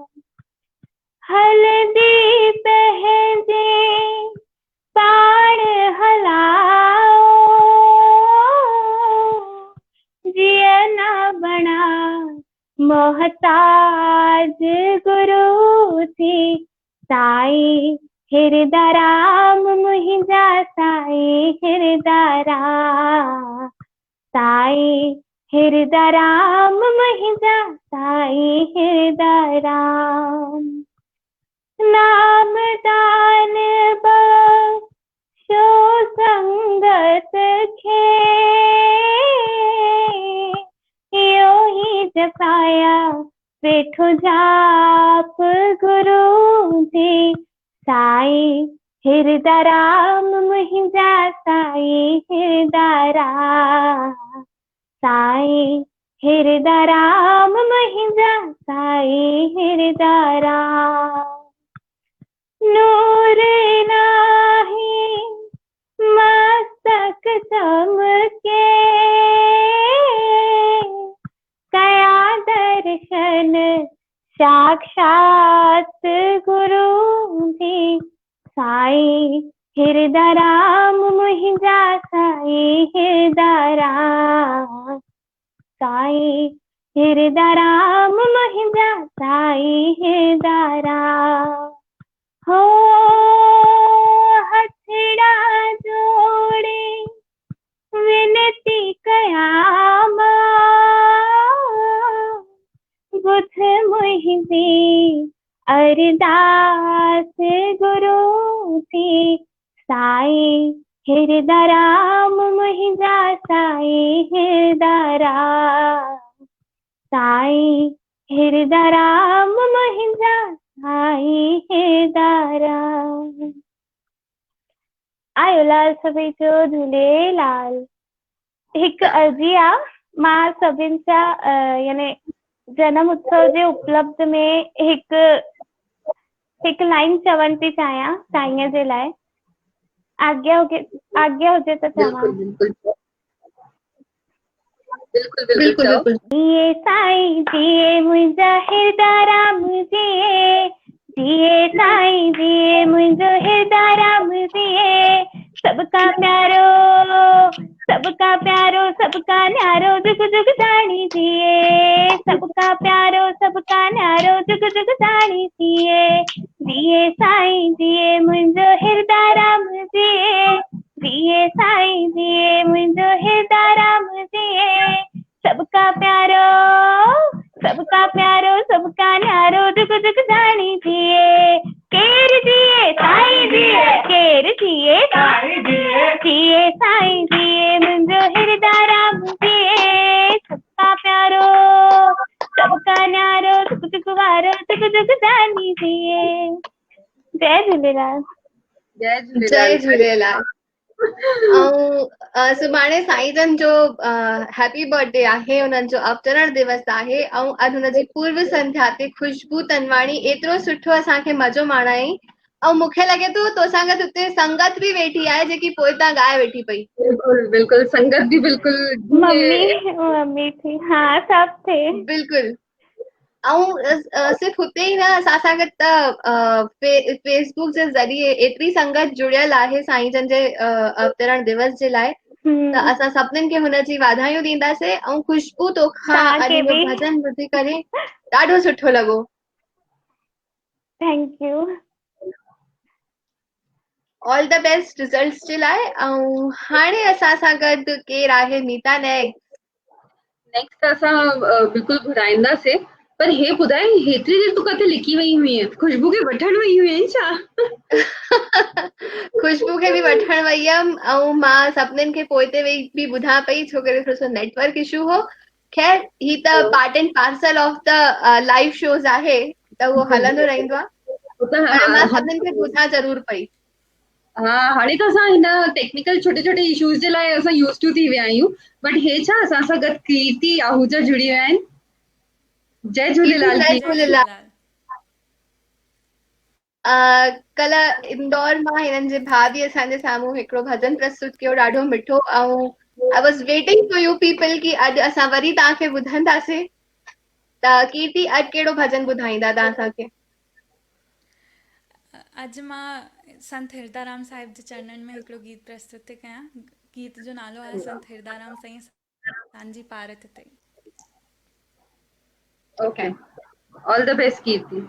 हलदी पंहिंजे पाण हलाओ, जिया ना बणा मोहताज गुरू जी। साईं हिरदाराम मुंहिंजा साईं हिरदाराम। साईं हिरदाराम मुंहिंजा साईं हिरदाराम। नामदान बख्शो संगत खे, यो ही जपाया वेठो जाप गुरू जी। साईं हिरदाराम मुंहिंजा साईं हिरदाराम। साईं हिरदाराम मुंहिंजा साईं हिरदाराम। नूर नाही मस्तक चमके, कया दर्शन साक्षात गुरू जी। साईं हिरदाराम मुंहिंजा साईं हिरदाराम। साईं हिरदाराम मुंहिंजा साईं हिरदाराम। हो हथड़ा जोड़े विनती कयां मां, बुध मुंहिंजी अरदास गुरू जी। साईं हृदय राम मुहिंजा साईं हृदय राम साईं हृदय राम मुहिंजा साईं हृदय राम। आयो लाल सभई जो झूलेलाल। हिकु अर्जी आहे मां सभिनि सां यानी जनम उत्सव जे उपलब्ध में हिकु लाइन चवण थी चाहियां साईंअ जे लाइ। आज्ञा हुजे त चवां। बिल्कुल चओ। जिए साईं जिए मुंहिंजा हृदय राम जिए जिए साईं जिए मुंहिंजो हृदय राम जिए सबका प्यारो सबका न्यारो जुग जुग दानी जिए सबका प्यारो सबका न्यारो जुग जुग दानी जिए साईं जिए मुंहिंजो हृदय राम जिए साईं जिए मुंहिंजो हृदय राम जिए सबका प्यारो सबका न्यारो जुग जुग दानी जिए केर जिए साईं जिए केर जिए जिए साईं जिए मुंहिंजो हृदय राम जिए सबका प्यारो सबका न्यारो जुग जुग वारो जुग जुग दानी जिए। जय झूलेलाल। जय झूलेलाल। ऐं सुभाणे साईं जन जो हैप्पी बर्थडे आहे, उन्हनि जो अवतरण दिवस आहे ऐं अॼु हुनजी पूर्व संध्या ते खुशबू तनवाणी एतिरो सुठो असांखे मज़ो माणाई ऐं मूंखे लॻे थो तोसां गॾु हुते संगत बि वेठी आहे जेकी पोइतां ॻाए वेठी पई। बिल्कुल संगत भी बिल्कुल मम्मी थी हाँ सब थे बिल्कुल। ऐं सिर्फ़ु हुते ई न असां सां गॾु त फेसबुक जे ज़रिए एतिरी संगत जुड़ियल आहे साईं जन जे अवतरण दिवस जे लाइ त असां सभिनीनि खे हुनजी वाधायूं ॾींदासीं। ऐं खुशबू तोखां अॼु जो भॼन ॿुधी करे ॾाढो सुठो लॻो। Thank you. All the best results जे लाइ। ऐं हाणे असां सां गॾु केरु आहे नीता नेक्स्ट असां बिल्कुल घुराईंदासीं पर हे ॿुधाए हेतिरी देर तूं किथे लिकी वई हुई खुशबू खे वठण वई हुई छा? खुशबू खे बि वठण वई हुयमि ऐं मां सभिनीनि खे पोइते वेही बि ॿुधां पई छो करे थोरो सो नेटवर्क इशू हो। ख़ैर ही त part and parcel of the live shows आहे त उहो हलंदो रहंदो आहे पर मां सभिनीनि खे ॿुधां ज़रूर पई। हाँ हाणे त असां हिन टेक्निकल छोटे छोटे इश्यूज़ जे लाइ असां यूज़ टू थी विया आहियूं बट हे छा असां सां गॾु कीर्ति आहूजा जुड़ी विया आहिनि। जय झूलेलाल जय झूलेलाल। कल इंदौर मां हिननि जे भाउ बि असांजे साम्हूं हिकिड़ो भॼन प्रस्तुत कयो ॾाढो मिठो ऐं I was waiting for you people की अॼु असां वरी तव्हांखे ॿुधंदासीं। त कीर्ति अॼु कहिड़ो भॼन ॿुधाईंदा तव्हां असांखे? अॼु मां संत हिरदाराम साहिब जे चरणनि में हिकिड़ो गीत प्रस्तुत थी कयां। गीत जो नालो आहे संत हिरदाराम साईं तव्हांजी पारत ते। ओके ऑल द बेस्ट कीर्ति।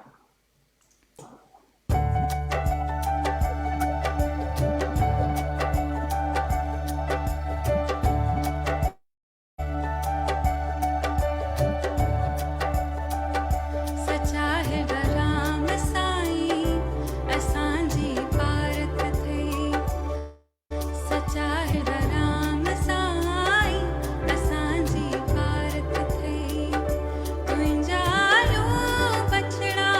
तुंहिंजा लो बछड़ा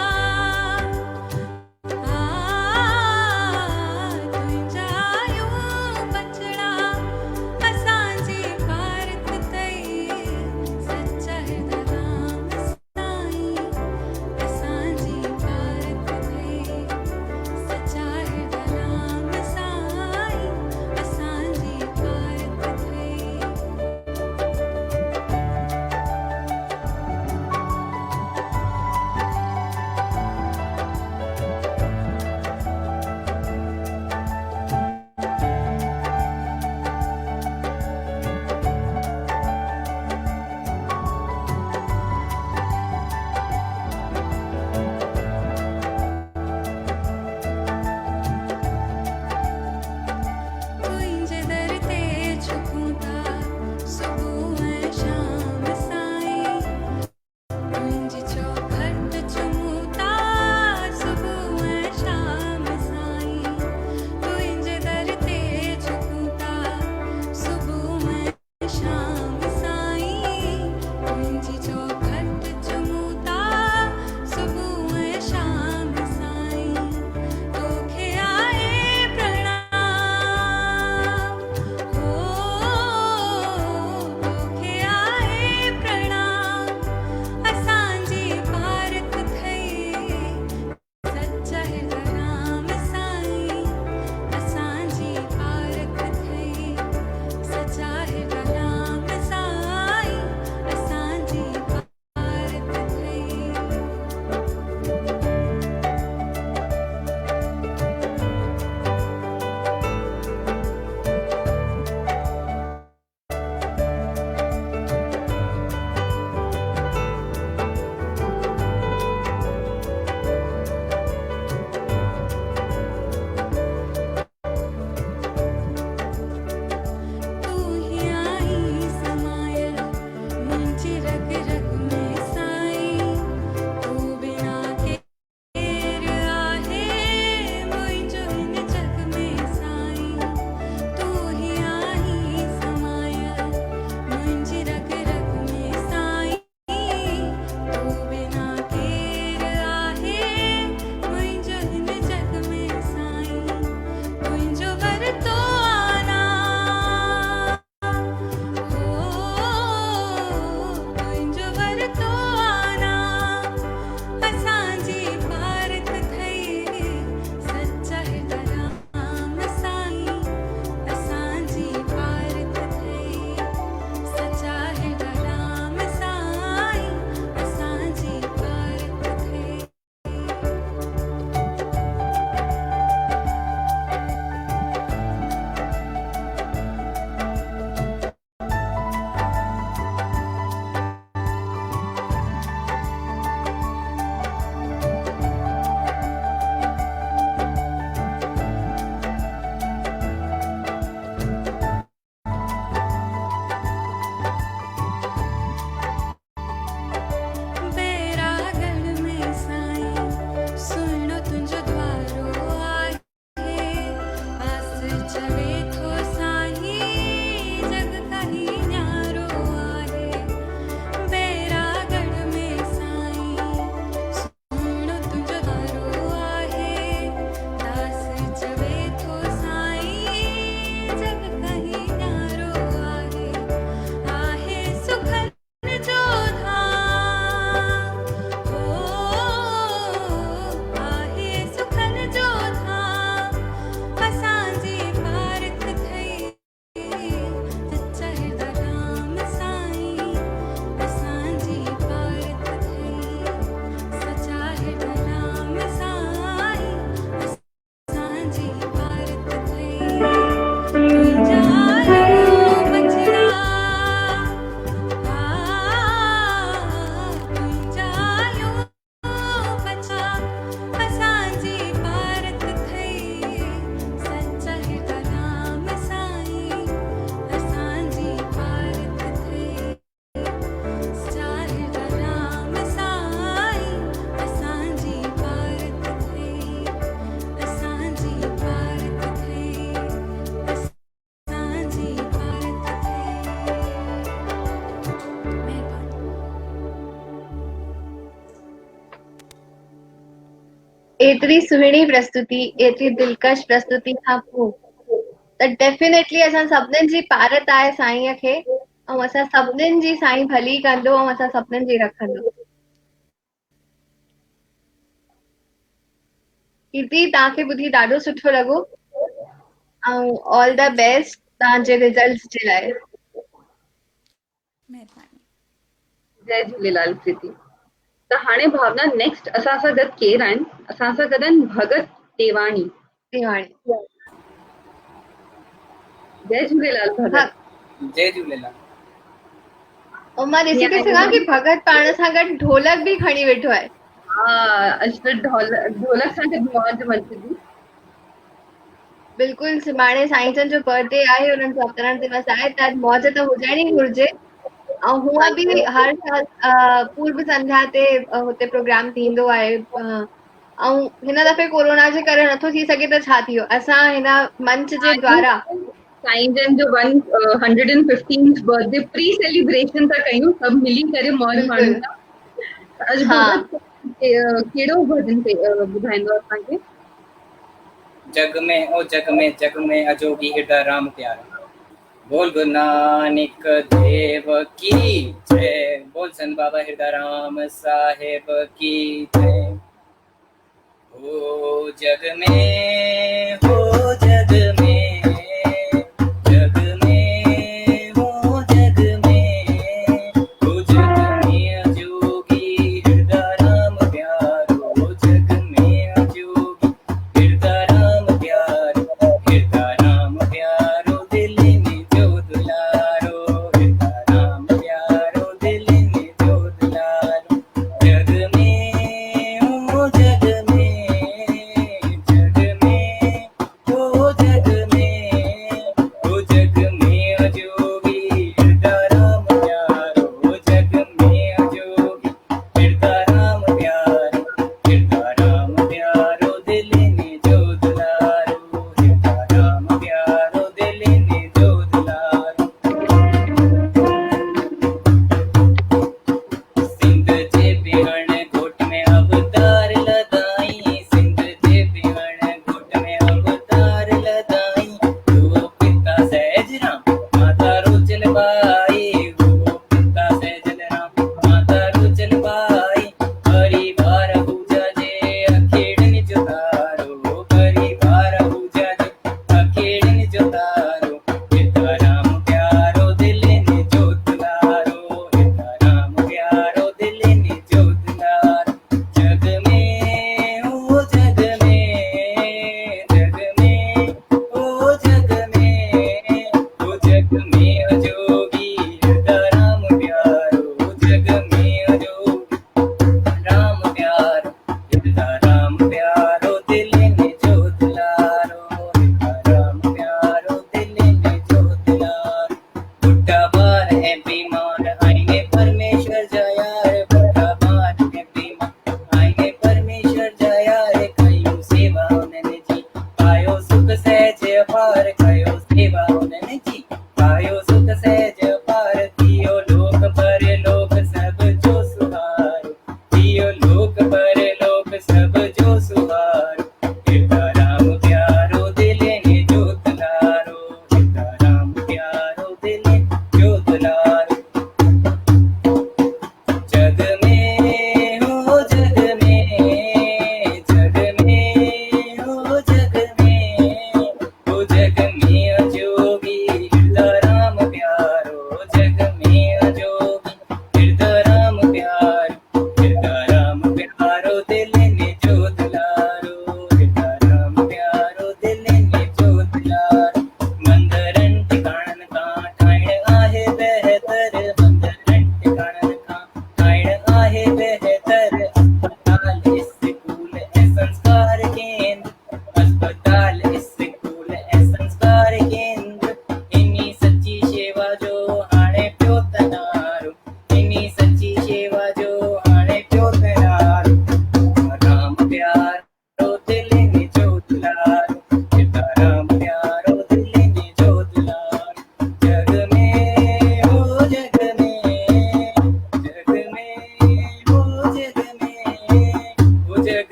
एतिरी सुहिणी प्रस्तुति, एतिरी दिलकश प्रस्तुति खां पोइ त डेफिनेटली असां सभिनीनि जी पारत आहे साईंअ खे, ऐं असां सभिनीनि जी साईं भली कंदो ऐं असां सभिनीनि जी रखंदो। कीर्ति, तव्हांखे ॿुधी ॾाढो सुठो लॻो ऐं ऑल द बेस्ट तव्हांजे रिज़ल्ट्स जे लाइ। महिरबानी। जय झूलेलाल प्रीति। त हाणे भावना नेक्स्ट असां सां गॾु केरु आहिनि? असां सां गॾु आहिनि भगत टेवाणी। जय झूलेलाल भगत। जय झूलेलाल। ऐं मां ॾिसी थी सघां कि भगत पाण सां गॾु ढोलक बि खणी वेठो आहे। हा, अॼु त ढोलक सां गॾु मौज मचंदी। बिल्कुलु, सुभाणे साईं जन जो बर्थडे आहे, उन्हनि जो अवतरण दिवस आहे, त मौज त हुजणी ई घुरिजे। ऐं हूअं बि हर साल पूर्व संध्या ते हुते प्रोग्राम थींदो आहे, ऐं हिन दफ़े कोरोना जे करे नथो थी सघे त छा थियो, असां हिन मंच जे द्वारा साईं जन जो 115th बर्थडे प्री सेलिब्रेशन था कयूं, सभु मिली करे मौज माणूं था। अॼु भगत कहिड़ो भॼन ॿुधाईंदो असांखे? जग में अजोगी हृदय राम प्यारा। बोल गुरु नानक देव की जय, बोल संत बाबा हृदय राम साहेब की जय। हो जग में, हो जग में, जग में, हो जग में, हो जग में अजोगी हृदय राम प्यारो, जग में अजोगी हृदय राम प्यारो, हृदय राम प्यारो दिल में जो दुलारो, हृदय राम प्यारो दिल में जो दुलारो। जग में, ओ जग में, जग में, ओ जग में, ओ जग में अजोगी हृदय राम प्यारो, जग में अजोगी हृदय राम प्यारो, हृदय राम प्यारो दिल में जो दुलारो, हृदय राम प्यारो दिल में जो दुलारो। सिंध जे बिहण घोट में अवतार लदाई, सिंध जे बिहण घोट में अवतार लदाई, वो पिता सहज राम माता रोचन बाई, वो पिता सहज राम माता रोचन बाई। परिवार पूजा जे अखेड़न जो तारो, परिवार पूजा जे अखेड़न जो तारो, हृदय राम प्यारो दिल ने जो दुलारो, हृदय राम प्यारो दिल ने जो दुलारो। जग में, ओ जग में, जग में, ओ जग में, ओ जग में अजोगी हृदय राम प्यारो, जग में अजोगी राम प्यारो, हृदय राम प्यारो दिल ने जो दुलारो, हृदय राम प्यारो दिल ने जो दुलारो। बुढ़ा बार है बीमार आईने परमेश्वर जया रे, बुढ़ा बार है बीमार आईने परमेश्वर जया रे, कयूं सेवा उन्हें जी पायो सुख सहज अपार, कयो सेवा उन्हें जी पायो सुख सहज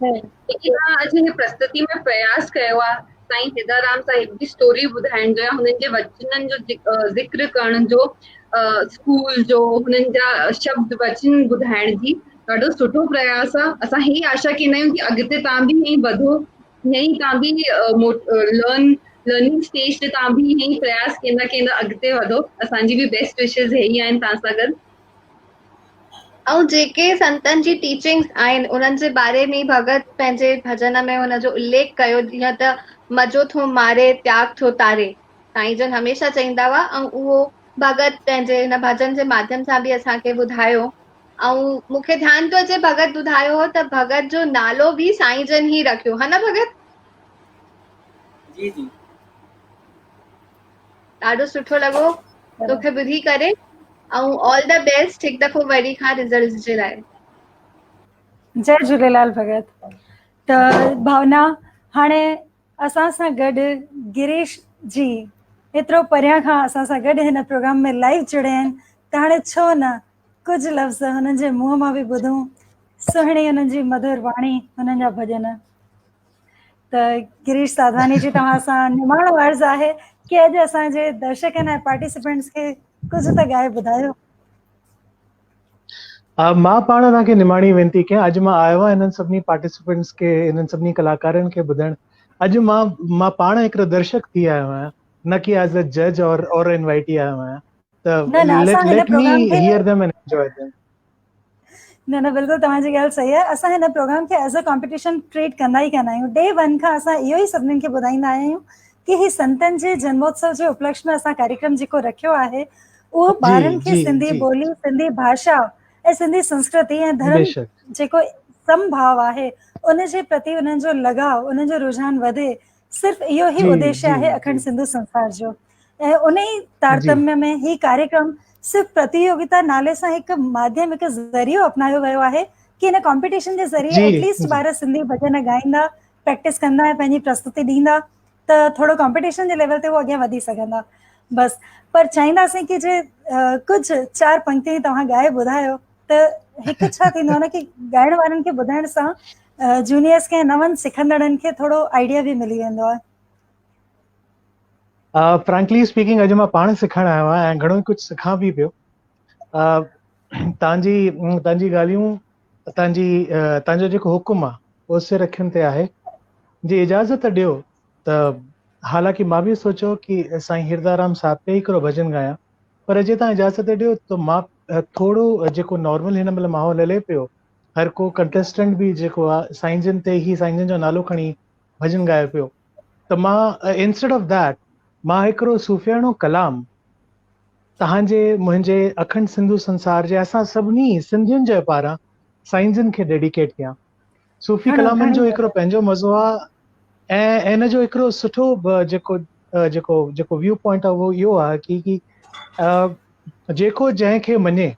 लेकिन मां अॼु हिन प्रस्तुति में प्रयास कयो आहे साईं हिरदाराम साहिब जी स्टोरी ॿुधाइण जो या हुननि जे वचननि जो ज़िक्र करण जो, स्कूल जो हुननि जा शब्द वचन ॿुधाइण जी ॾाढो सुठो प्रयास आहे। असां ही आशा कंदा आहियूं कि अॻिते तव्हां बि हीअं वधो, हीअं तव्हां बि लर्निंग स्टेज ते तव्हां बि हीअं प्रयास कंदा अॻिते वधो। असांजी बि बेस्ट विशेस हे ई आहिनि तव्हां सां गॾु। ऐं जेके संतनि जी टीचिंग्स आहिनि उन्हनि जे बारे में भगत पंहिंजे भजन में हुनजो उल्लेख कयो, जीअं त मज़ो थो मारे त्याग थो तारे, साईं जन हमेशह चईंदा हुआ, ऐं उहो भगत पंहिंजे हिन भजन जे माध्यम सां बि असांखे ॿुधायो। ऐं मूंखे ध्यानु थो अचे भगत ॿुधायो हो त भगत जो नालो बि साईं जन ई रखियो, हा न भगत? जी जी ॾाढो सुठो लॻो तोखे ॿुधी करे, ऐं ऑल द बेस्ट हिकु दफ़ो वरी खां रिज़ल्ट जे लाइ। जय झूलेलाल भगत। त भावना, हाणे असां सां गॾु गिरीश जी एतिरो परियां खां असां सां गॾु हिन प्रोग्राम में लाइव जुड़िया आहिनि, त हाणे छो न कुझु लफ़्ज़ हुननि जे मुंहं मां बि ॿुधूं, सुहिणी हुननि जी मधुर वाणी, हुननि जा भॼन। त गिरीश साधवानी जी तव्हां सां निमाणो अर्ज़ु आहे कि अॼु असांजे दर्शकनि ऐं पार्टिसिपेंट्स खे कुझु त ॻाए ॿुधायो। मां पाण तव्हांखे निमाणी वेनिती कयां, अॼु मां आयो आहियां हिननि सभिनी पार्टिसिपेंट्स खे, हिननि सभिनी कलाकारनि खे ॿुधण। अॼु मां पाण हिकिड़ो दर्शक थी आयो आहियां, न कि एज़ अ जज और इनवाइटी आयो आहियां। न न, असां त हिन लेट मी प्रोग्राम खे hear them and enjoy them. न बिल्कुलु तव्हांजी ॻाल्हि सही आहे। असां हिन प्रोग्राम खे एज़ अ कॉम्पिटिशन ट्रीट कंदा ई कंदा आहियूं। डे वन खां असां इहो ई सभिनीनि खे ॿुधाईंदा आहियूं कि ही संतनि जे जन्मोत्सव जे उपलक्ष्य में असां कार्यक्रम जेको रखियो आहे, उहो जी ॿारनि खे जी सिंधी जी ॿोली, सिंधी भाषा ऐं सिंधी संस्कृति ऐं धर्म बेशक जेको समभाव आहे उन जे प्रति उन्हनि जो लगाव, उन्हनि जो रुझान वधे, सिर्फ़ु इहो ई जी उद्देश्य जी आहे अखंड जी सिंधु संसार जो। ऐं उन ई जी तारतम्य में ही कार्यक्रम सिर्फ़ु प्रतियोगिता नाले सां हिकु माध्यम, हिकु ज़रियो अपनायो वियो आहे कि हिन कॉम्पिटिशन जे ज़रिए जी एटलीस्ट जी ॿार सिंधी भॼन ॻाईंदा, प्रैक्टिस कंदा ऐं पंहिंजी प्रस्तुति ॾींदा, त थोरो कॉम्पिटिशन जे लेवल ते उहो अॻियां वधी सघंदा। बसि, पर चाहींदासीं कि जे कुझु 4 पंक्तियूं तव्हां ॻाए ॿुधायो, त हिकु छा थींदो आहे न कि ॻाइण वारनि खे ॿुधाइण सां जूनियर्स खे, नवनि सिखंदड़नि खे थोरो आइडिया बि मिली वेंदो आहे। फ्रैंकली स्पीकिंग, अॼु मां पाण सिखणु आयो आहियां ऐं घणो ई कुझु सिखां बि पियो। तव्हांजी ॻाल्हियूं, तव्हांजो जेको हुकुम आहे उहो सिर अखियुनि ते आहे। जी इजाज़त ॾियो त हालांकि मां बि सोचियो कि साईं हिरदाराम साहिब ते हिकिड़ो भॼन ॻायां, पर जे तव्हां इजाज़त ॾियो त मां थोरो जेको नॉर्मल हिन महिल माहौल हले पियो, हर को कंटेस्टेंट बि जेको आहे साईं जन ते ही, साईं जन जो नालो खणी भॼन ॻाए पियो, त मां इंस्टेड ऑफ दैट मां हिकिड़ो सूफ़ियाणो कलाम तव्हांजे मुंहिंजे अखंड सिंधु संसार जे, असां सभिनी सिंधियुनि जे पारां साईं जन खे डेडिकेट कयां। सूफ़ी कलामनि जो हिकिड़ो पंहिंजो मज़ो आहे ऐं हिन जो हिकिड़ो सुठो जेको व्यू पॉइंट आहे उहो इहो आहे कि जेको जंहिंखे मञे,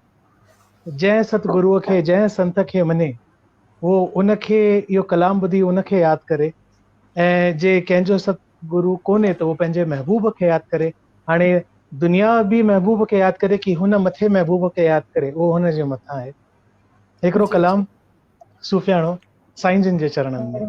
जंहिं सतगुरूअ खे, जंहिं संत खे मञे, उहो उनखे इहो कलाम ॿुधी उनखे यादि करे, ऐं जे कंहिंजो सतगुरू कोन्हे त उहो पंहिंजे महबूब खे यादि करे। हाणे दुनिया बि महबूब खे यादि करे कि हुन मथे महबूब खे यादि करे, उहो हुन जे मथां आहे। हिकिड़ो जी जी कलाम सूफ़ियाणो साईं जन जे चरणनि में।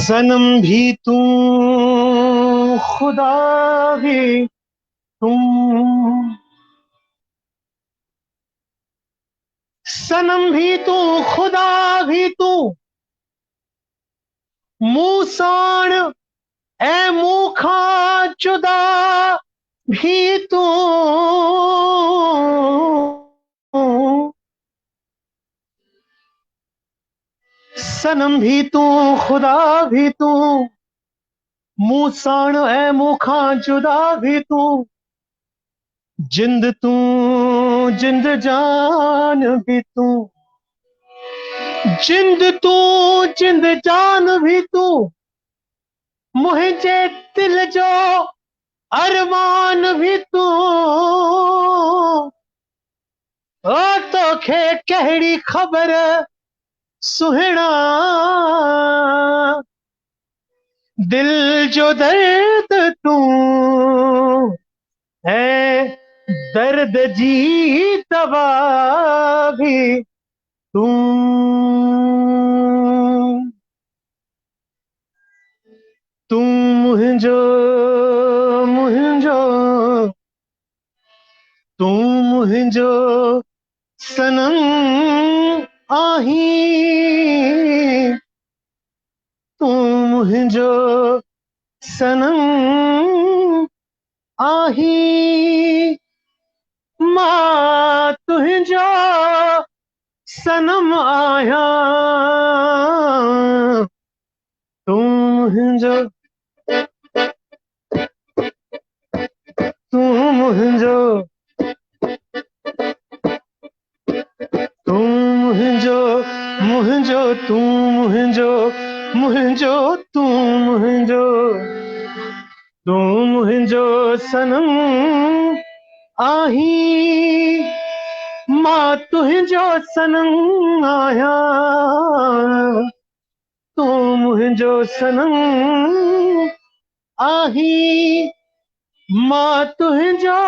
सनम भी तू, खुदा भी तुम, सनम भी तू, खुदा भी तू, मूं साण ऐं मूंखां जुदा भी तूं, सनम भी तूं, खुदा भी तूं, मूं साण ऐं मूंखां जुदा भी तूं, जिंद तूं, जिंद जान भी तूं, जिंद तूं, जिंद जान भी तूं, मुझे दिल जो अरमान भी तूं, ओ तोखे कहिड़ी ख़बर सुहिणा, दिल जो दर्द तूं है, दर्द जी दवा भी तूं, तूं मुंहिंजो, मुंहिंजो, तूं मुंहिंजो सनम आहीं, तूं मुंहिंजो सनम आहीं, मां तुंहिंजो सनम आहियां, तूं मुंहिंजो, तूं मुंहिंजो, तूं मुंहिंजो, मुंहिंजो, तूं मुंहिंजो, मुंहिंजो, तूं मुंहिंजो, तूं मुंहिंजो सनम आहीं, मां तुंहिंजो सनम आहियां, तूं मुंहिंजो सनम आहीं, मां तुंहिंजो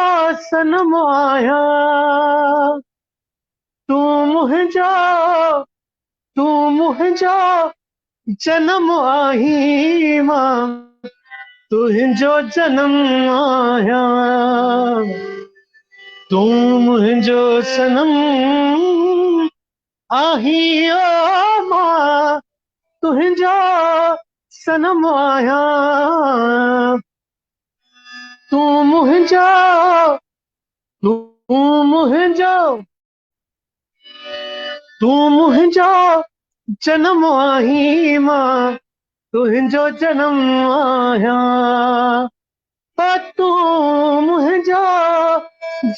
सनम आहियां, तूं मुंहिंजो, तूं मुंहिंजो जनम आहीं, मां तुंहिंजो जनम आहियां, तूं मुंहिंजो सनम आहीं, ओ मां तुंहिंजो सनम आहियां, तूं मुंहिंजो, तूं मुंहिंजो, तूं मुंहिंजो जनम आहीं, मां तुंहिंजो जनम आहियां, ओ तूं मुंहिंजो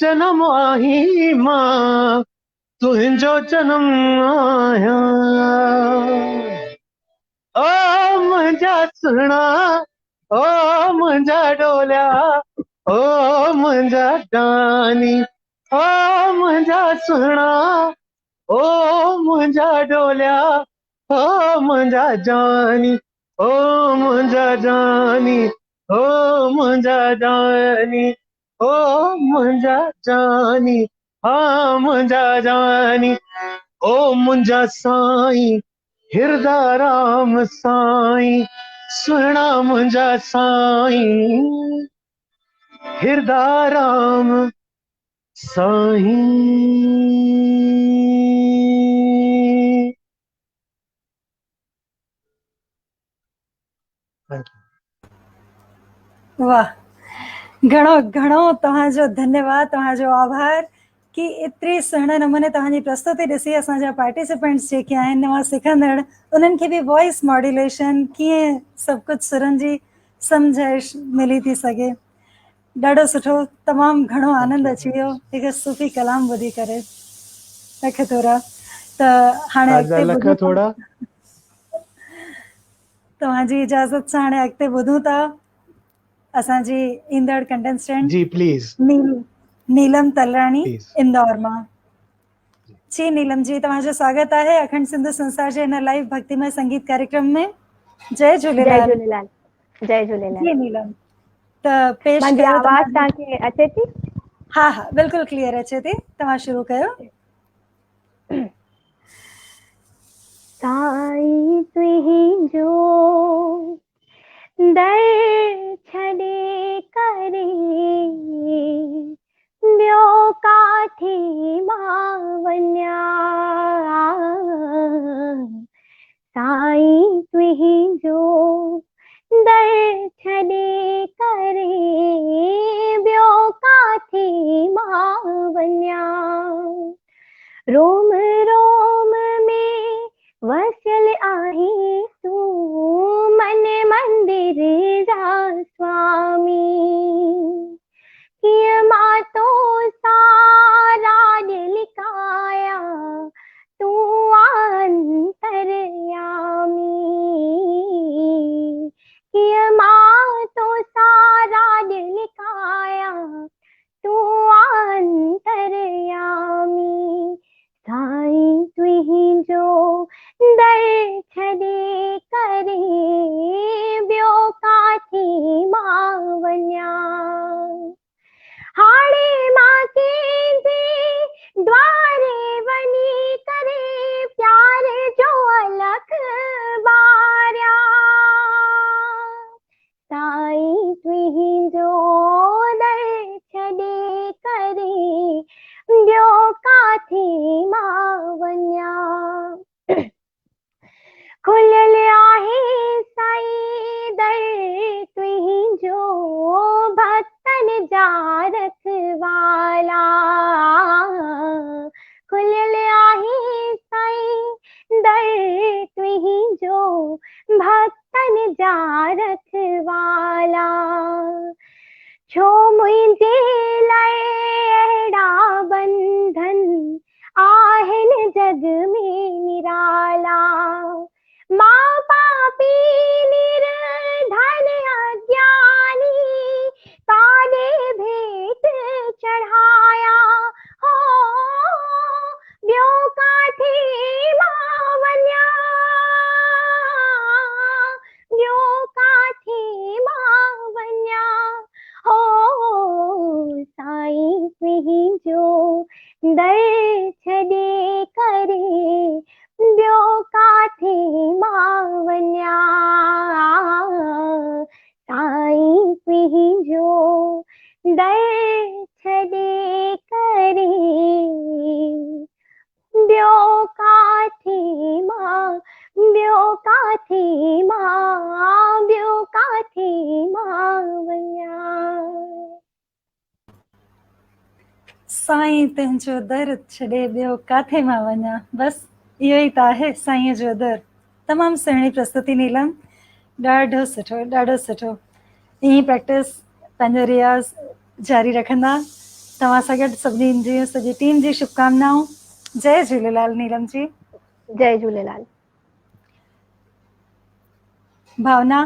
जनम आहीं, मां तुंहिंजो जनम आहियां, ओ मुंहिंजा सुहिणा, ओ मुंहिंजा डोलिया, ओ मुंहिंजा जानी, ओ मुंहिंजा सुहिणा, ओ मुंहिंजा डोलिया, ओ मुंहिंजा जानी, ओ मुंहिंजा जानी, ओ मुंहिंजा जानी, ओ मुंहिंजा जानी, हा मुंहिंजा जानी, ओ मुंहिंजा साईं हिरदा राम साईं, सुहिणा मुंहिंजा साईं हिरदा राम साईं। वाह, घणो घणो तव्हांजो धन्यवाद, तव्हांजो आभार कि एतिरी सुहिणे नमूने तव्हांजी प्रस्तुति ॾिसी असांजा पार्टिसिपेंट्स जेके आहिनि नवां सिखंदड़, उन्हनि खे बि वॉइस मॉड्यूलेशन कीअं सभु कुझु सुरनि जी सम्झ मिली थी सघे। ॾाढो सुठो, तमामु घणो आनंद अची वियो हिकु सूफ़ी कलाम ॿुधी करे। लख थोरा त हाणे अॻिते लख ॿुधूं थोरा तव्हांजी इजाज़त सां हाणे अॻिते ॿुधूं था असांजी ईंदड़ कंटेस्टेंट जी प्लीज नीलम तलरानी प्लीज। इंदौर मां। जी नीलम जी, तव्हांजो स्वागत आहे अखंड सिंधु संसार जे हिन लाइव भक्तिमय संगीत कार्यक्रम में। जय झूलेलाल। जय झूलेलाल। जय झूलेलाल। जी नीलम, त पेश मुंहिंजी कयो आवाज़ तव्हांखे अचे थी? हा हा बिल्कुलु क्लियर अचे थी, तव्हां शुरू कयो। साईं तुंहिंजो दर छॾे करे ॿियो काथे मां वञा, साईं तुंहिंजो मां वञा। रोम रोम में वसियल आहीं तूं, मन मंदिर जा स्वामी। कीअं मां तो सारा लिकाया, तूं अंतरयामी। कीअं मां तो सारा लिकाया, तूं अंतरयामी। साईं तुंहिंजो दर छॾे करे ॿियो काथे मां वञा। हाणे मां कंहिंजे द्वारे वञी करे प्यार जो अलख ॿारियां। साईं तुंहिंजो दर छॾे करे ॿियो काथे मां वञा। खुलियल आहे साईं दर तुंहिंजो, भक्तन जा रखवाला। खुलियल आहे साईं दर तुंहिंजो, भक्तन जा रखवाला। छो मुंहिंजे लाइ अहिड़ा बंधन आहिनि जग में निराला। मां पापी निर्धन अज्ञानी, काॾे भेट चढ़ाया हो, ॿियो काथे मां वञा। ॿियो काथे मां वञा। हो साईं तुंहिंजो दर छॾे करे ॿियो काथे मां वञा। साईं तुंहिंजो दर छॾे करे ॿियो काथे मां, ॿियो काथे मां, ॿियो काथे मां वञा। साईं तुंहिंजो दर छॾे ॿियो काथे मां वञा। बस इहो ई त आहे साईं जो दर। तमामु सुहिणी प्रस्तुति नीलम, ॾाढो सुठो, ॾाढो सुठो। ईअं प्रैक्टिस पंहिंजो रियाज़ जारी रखंदा। तव्हां सां गॾु सभिनीनि जी सॼी टीम जी शुभकामनाऊं। जय झूलेलाल नीलम जी। जय झूलेलाल। भावना,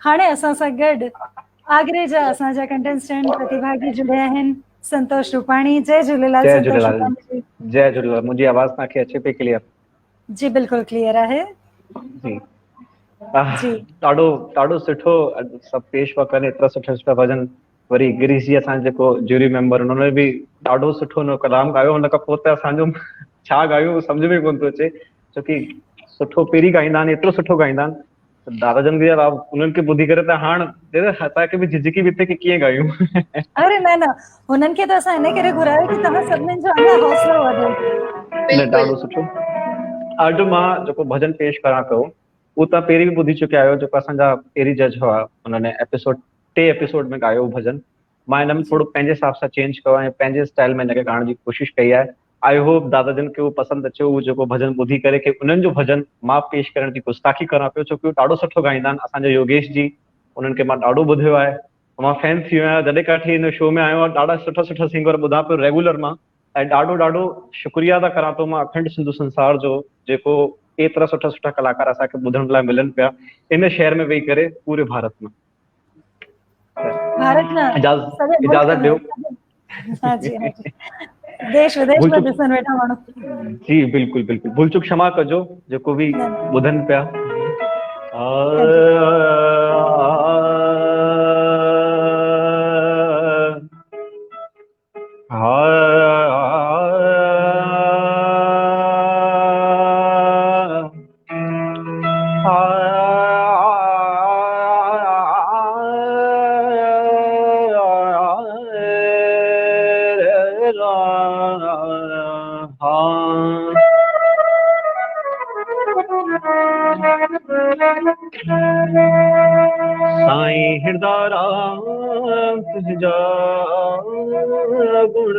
हाणे असां सां गॾु आगरे जा असांजा कंटेस्टेंट प्रतिभागी जुड़िया आहिनि। संतोष रूपाणी। जय झूलेलाल जय संतोष झूलेलाल रूपाणी जी। जय झूलेलाल। मुंहिंजी आवाज़ तव्हांखे अचे पई क्लियर? जी बिल्कुलु क्लियर आहे जी। जी। ॾाढो ॾाढो सुठो सभु पेश पिया कनि, एतिरा सुठा सुठा भॼन। वरी गिरीश जी असांजो जेको ज्यूरी मेंबर, उन्होंने बि ॾाढो सुठो हुन कलाम ॻायो। हुन खां पोइ त असांजो छा ॻायो सम्झ में कोन थो अचे, छोकी सुठो पहिरीं ॻाईंदा आहिनि, एतिरो सुठो ॻाईंदा आहिनि। दादाजन जी उन्हनि खे ॿुधी करे त हाणे असांखे बि झिझकी बि थिए की कीअं ॻायूं। अरे न न, हुननि खे त असां इन करे घुरायो की तव्हां सभिनीनि जो अञा हौसलो वधे। न ॾाढो सुठो। अॼु मां जेको भॼन पेश कयां पियो उहो तव्हां पहिरीं बि ॿुधी चुकिया आहियो। जेको असांजा पहिरीं जज हुआ, हुननि टे एपिसोड में ॻायो भॼन। मां हिन में थोरो पंहिंजे हिसाब सां चेंज कयो ऐं पंहिंजे स्टाइल में हिनखे ॻाइण जी कोशिशि कई आहे। आई होप दादाजन खे उहो पसंदि अचे। उहो जेको भॼन ॿुधी करे की उन्हनि जो भॼन मां पेश करण जी गुस्ताखी करां पियो, छोकी उहो ॾाढो सुठो ॻाईंदा आहिनि। असांजे योगेश जी, उन्हनि खे मां ॾाढो ॿुधियो आहे, मां फैन थी वियो आहियां। जॾहिं काठी हिन शो में आयो आहियां, ॾाढा सुठा सुठा सिंगर ॿुधां पियो रेगुलर मां। ऐं ॾाढो ॾाढो शुक्रिया अदा करां थो मां अखंड सिंधु संसार जो, जेको एतिरा सुठा सुठा कलाकार असांखे ॿुधण लाइ मिलनि पिया इन शहर में वेही करे पूरे भारत में। भारत में इजाज़त ॾियो। हाँ जी हाँ जी। देश विदेश में ॾिसण वेठा माण्हू। जी बिल्कुलु बिल्कुलु, भुल चुक क्षमा कजो जेको बि ॿुधनि पिया। साईं हिरदाराम तुझा गुण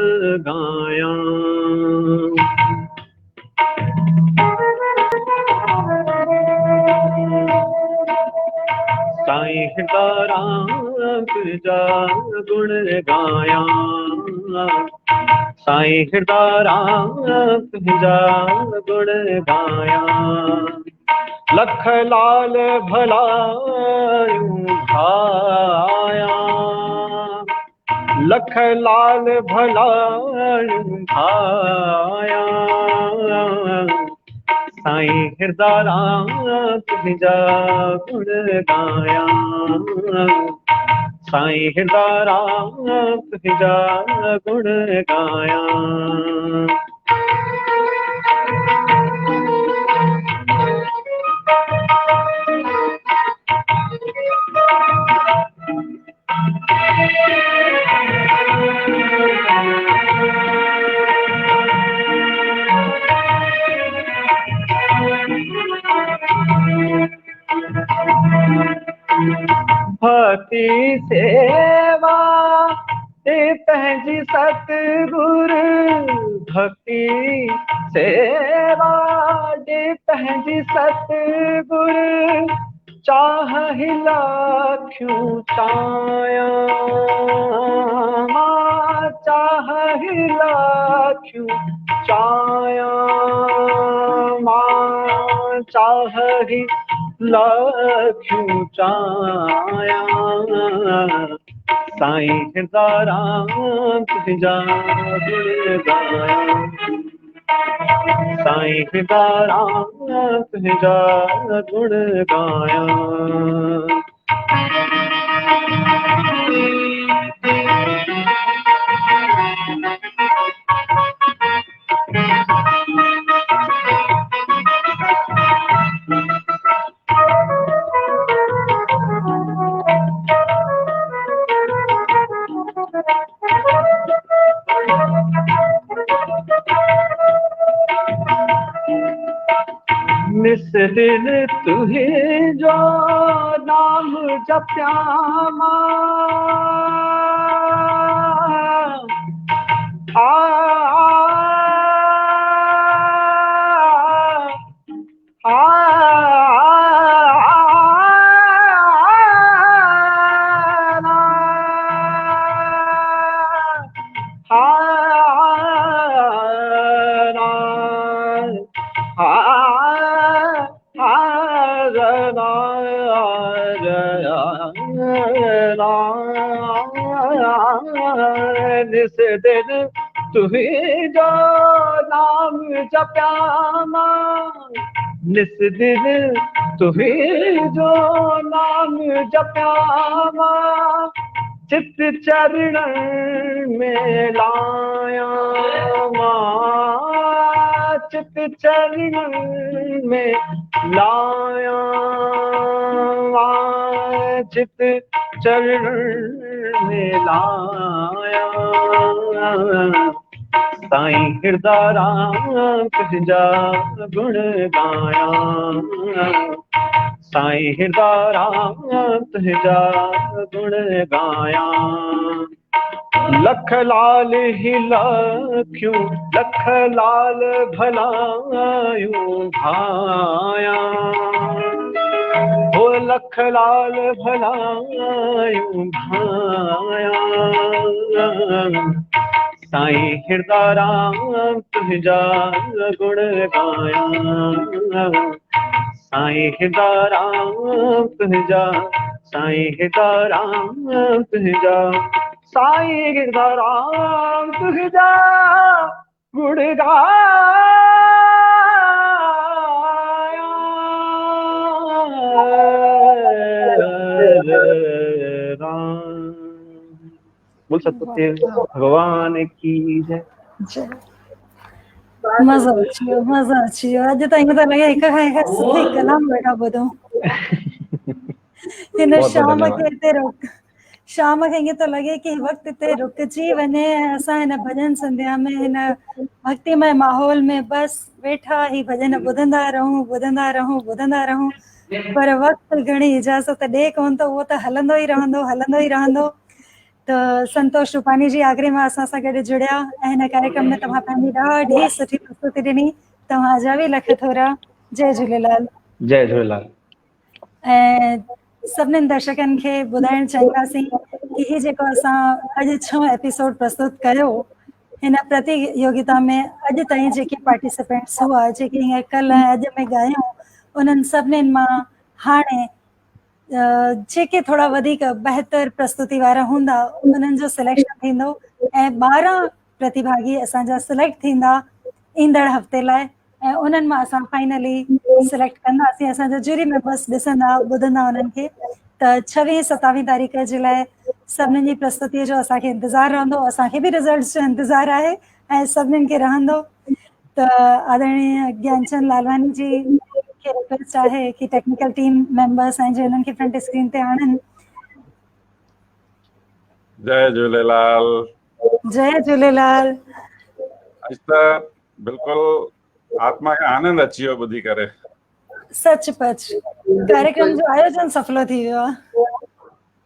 गायां। साईं हिरदाराम तुझा गुण गायां। साईं हिरदाराम तुझा गुण गायां। लख लाल भलायूं भाया। लख लाल भलायूं भाया। साईं हिरदाराम तुझा गुण गायां। साईं हिरदाराम तुझा गुण गायां। भक्ति सेवा ते पंहिंजी सतगुर। भक्ति सेवा ते पंहिंजी सतगुर। चाह लाखियूं चायां। मां चाह लाखियूं चायां। मां चाह लाखियूं चायां। साईं हिरदाराम तुझा गुण गायां। साईं हिरदाराम तुझा गुण गायां। निस दिन तुझो नाम जप्यां निस दिन तुझो नाम जप्यां। निस दिन तुझो नाम जप्यां। चित चरणन में लायां। चित चरणन में लायां। चित चरणन में लायां। साईं हिरदाराम तुझा गुण गायां। साईं हिरदाराम तुझा गुण गायां। लख लाल ही लाखियूं लख लाल भलायूं भायां। ओ लख लाल भलायूं भायां। साईं हिरदाराम तुझा गुण गायां। साईं हिरदाराम तुझा। साईं हिरदाराम तुझा। साईं हिरदाराम तुझा गुण गायां। बोल सतगुरु भगवान की जय। मज़ो अची वियो, मज़ो अची वियो। अॼु त ईअं थो लॻे हिक खां हिकु सुठी कलाम वेठा ॿुधूं। हिन शाम खे हिते रोक। शाम खे ईअं थो लॻे कि वक़्तु हिते रुकिजी वञे ऐं असां हिन भॼन संध्या में हिन भक्तिमय माहौल में बसि वेठा ही भॼन ॿुधंदा रहूं ॿुधंदा रहूं ॿुधंदा रहूं। पर वक़्तु घणी इजाज़त ॾे कोन थो, उहो त हलंदो ई रहंदो हलंदो ई रहंदो। त संतोष रूपानी जी आगरे में असां सां गॾु जुड़िया ऐं हिन कार्यक्रम में तव्हां पंहिंजी ॾाढी सुठी प्रस्तुति ॾिनी। तव्हांजा बि लख थोरा जय झूलेलाल। जय झूलेलाल। ऐं सभिनीनि दर्शकनि खे ॿुधाइणु चाहींदासीं कि ही जेको असां अॼु 6 एपिसोड प्रस्तुत कयो, हिन प्रतियोगिता में अॼु ताईं जेके पार्टिसिपेंट्स हुआ, जेके हींअर कल्ह ऐं अॼु में ॻायूं, उन्हनि सभिनीनि मां हाणे जेके थोड़ा वधीक बहितर प्रस्तुति वारा हूंदा उन्हनि जो सिलेक्शन थींदो ऐं 12 प्रतिभागी असांजा सिलेक्ट थींदा ईंदड़ हफ़्ते लाइ ऐं उन्हनि मां असां फाइनली सिलेक्ट कंदासीं। असांजा जूरी मेंबर्स ॾिसंदा ॿुधंदा उन्हनि खे। त 26-27 तारीख़ जे लाइ सभिनीनि जी प्रस्तुतीअ जो असांखे इंतज़ारु रहंदो, असांखे बि रिज़ल्ट्स जो इंतज़ारु आहे ऐं सभिनीनि खे रहंदो। त आदरणीय ज्ञानचंद लालवानी जी खे रिक्वेस्ट आहे कि टेक्निकल टीम मेंबर्स ऐं जो उन्हनि खे फ्रंट स्क्रीन ते आणनि। जय झूलेलाल। जय झूलेलाल। अॼु त बिल्कुलु आत्मा खे आनंद अची वियो ॿुधी करे। सचपच कार्यक्रम जो आयोजन सफलो थी वियो आहे।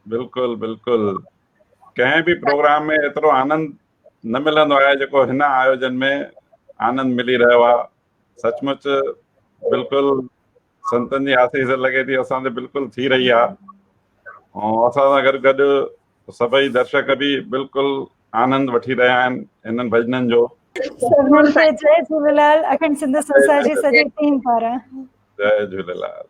बिल्कुलु बिल्कुलु कंहिं बि प्रोग्राम में एतिरो आनंद न मिलंदो आहे जेको हिन आयोजन में आनंद मिली रहियो आहे। सचमुच बिल्कुलु संतनि जी आसीस लॻे थी असां ते बिल्कुलु थी रही आहे ऐं असां सां गॾु गॾु सभई दर्शक बि बिल्कुलु आनंद वठी रहिया आहिनि हिननि भॼननि जो। सभिनीनि खे जय झूलेलाल। अखंड सिंधु संसार जी सॼी टीम पारां जय झूलेलाल।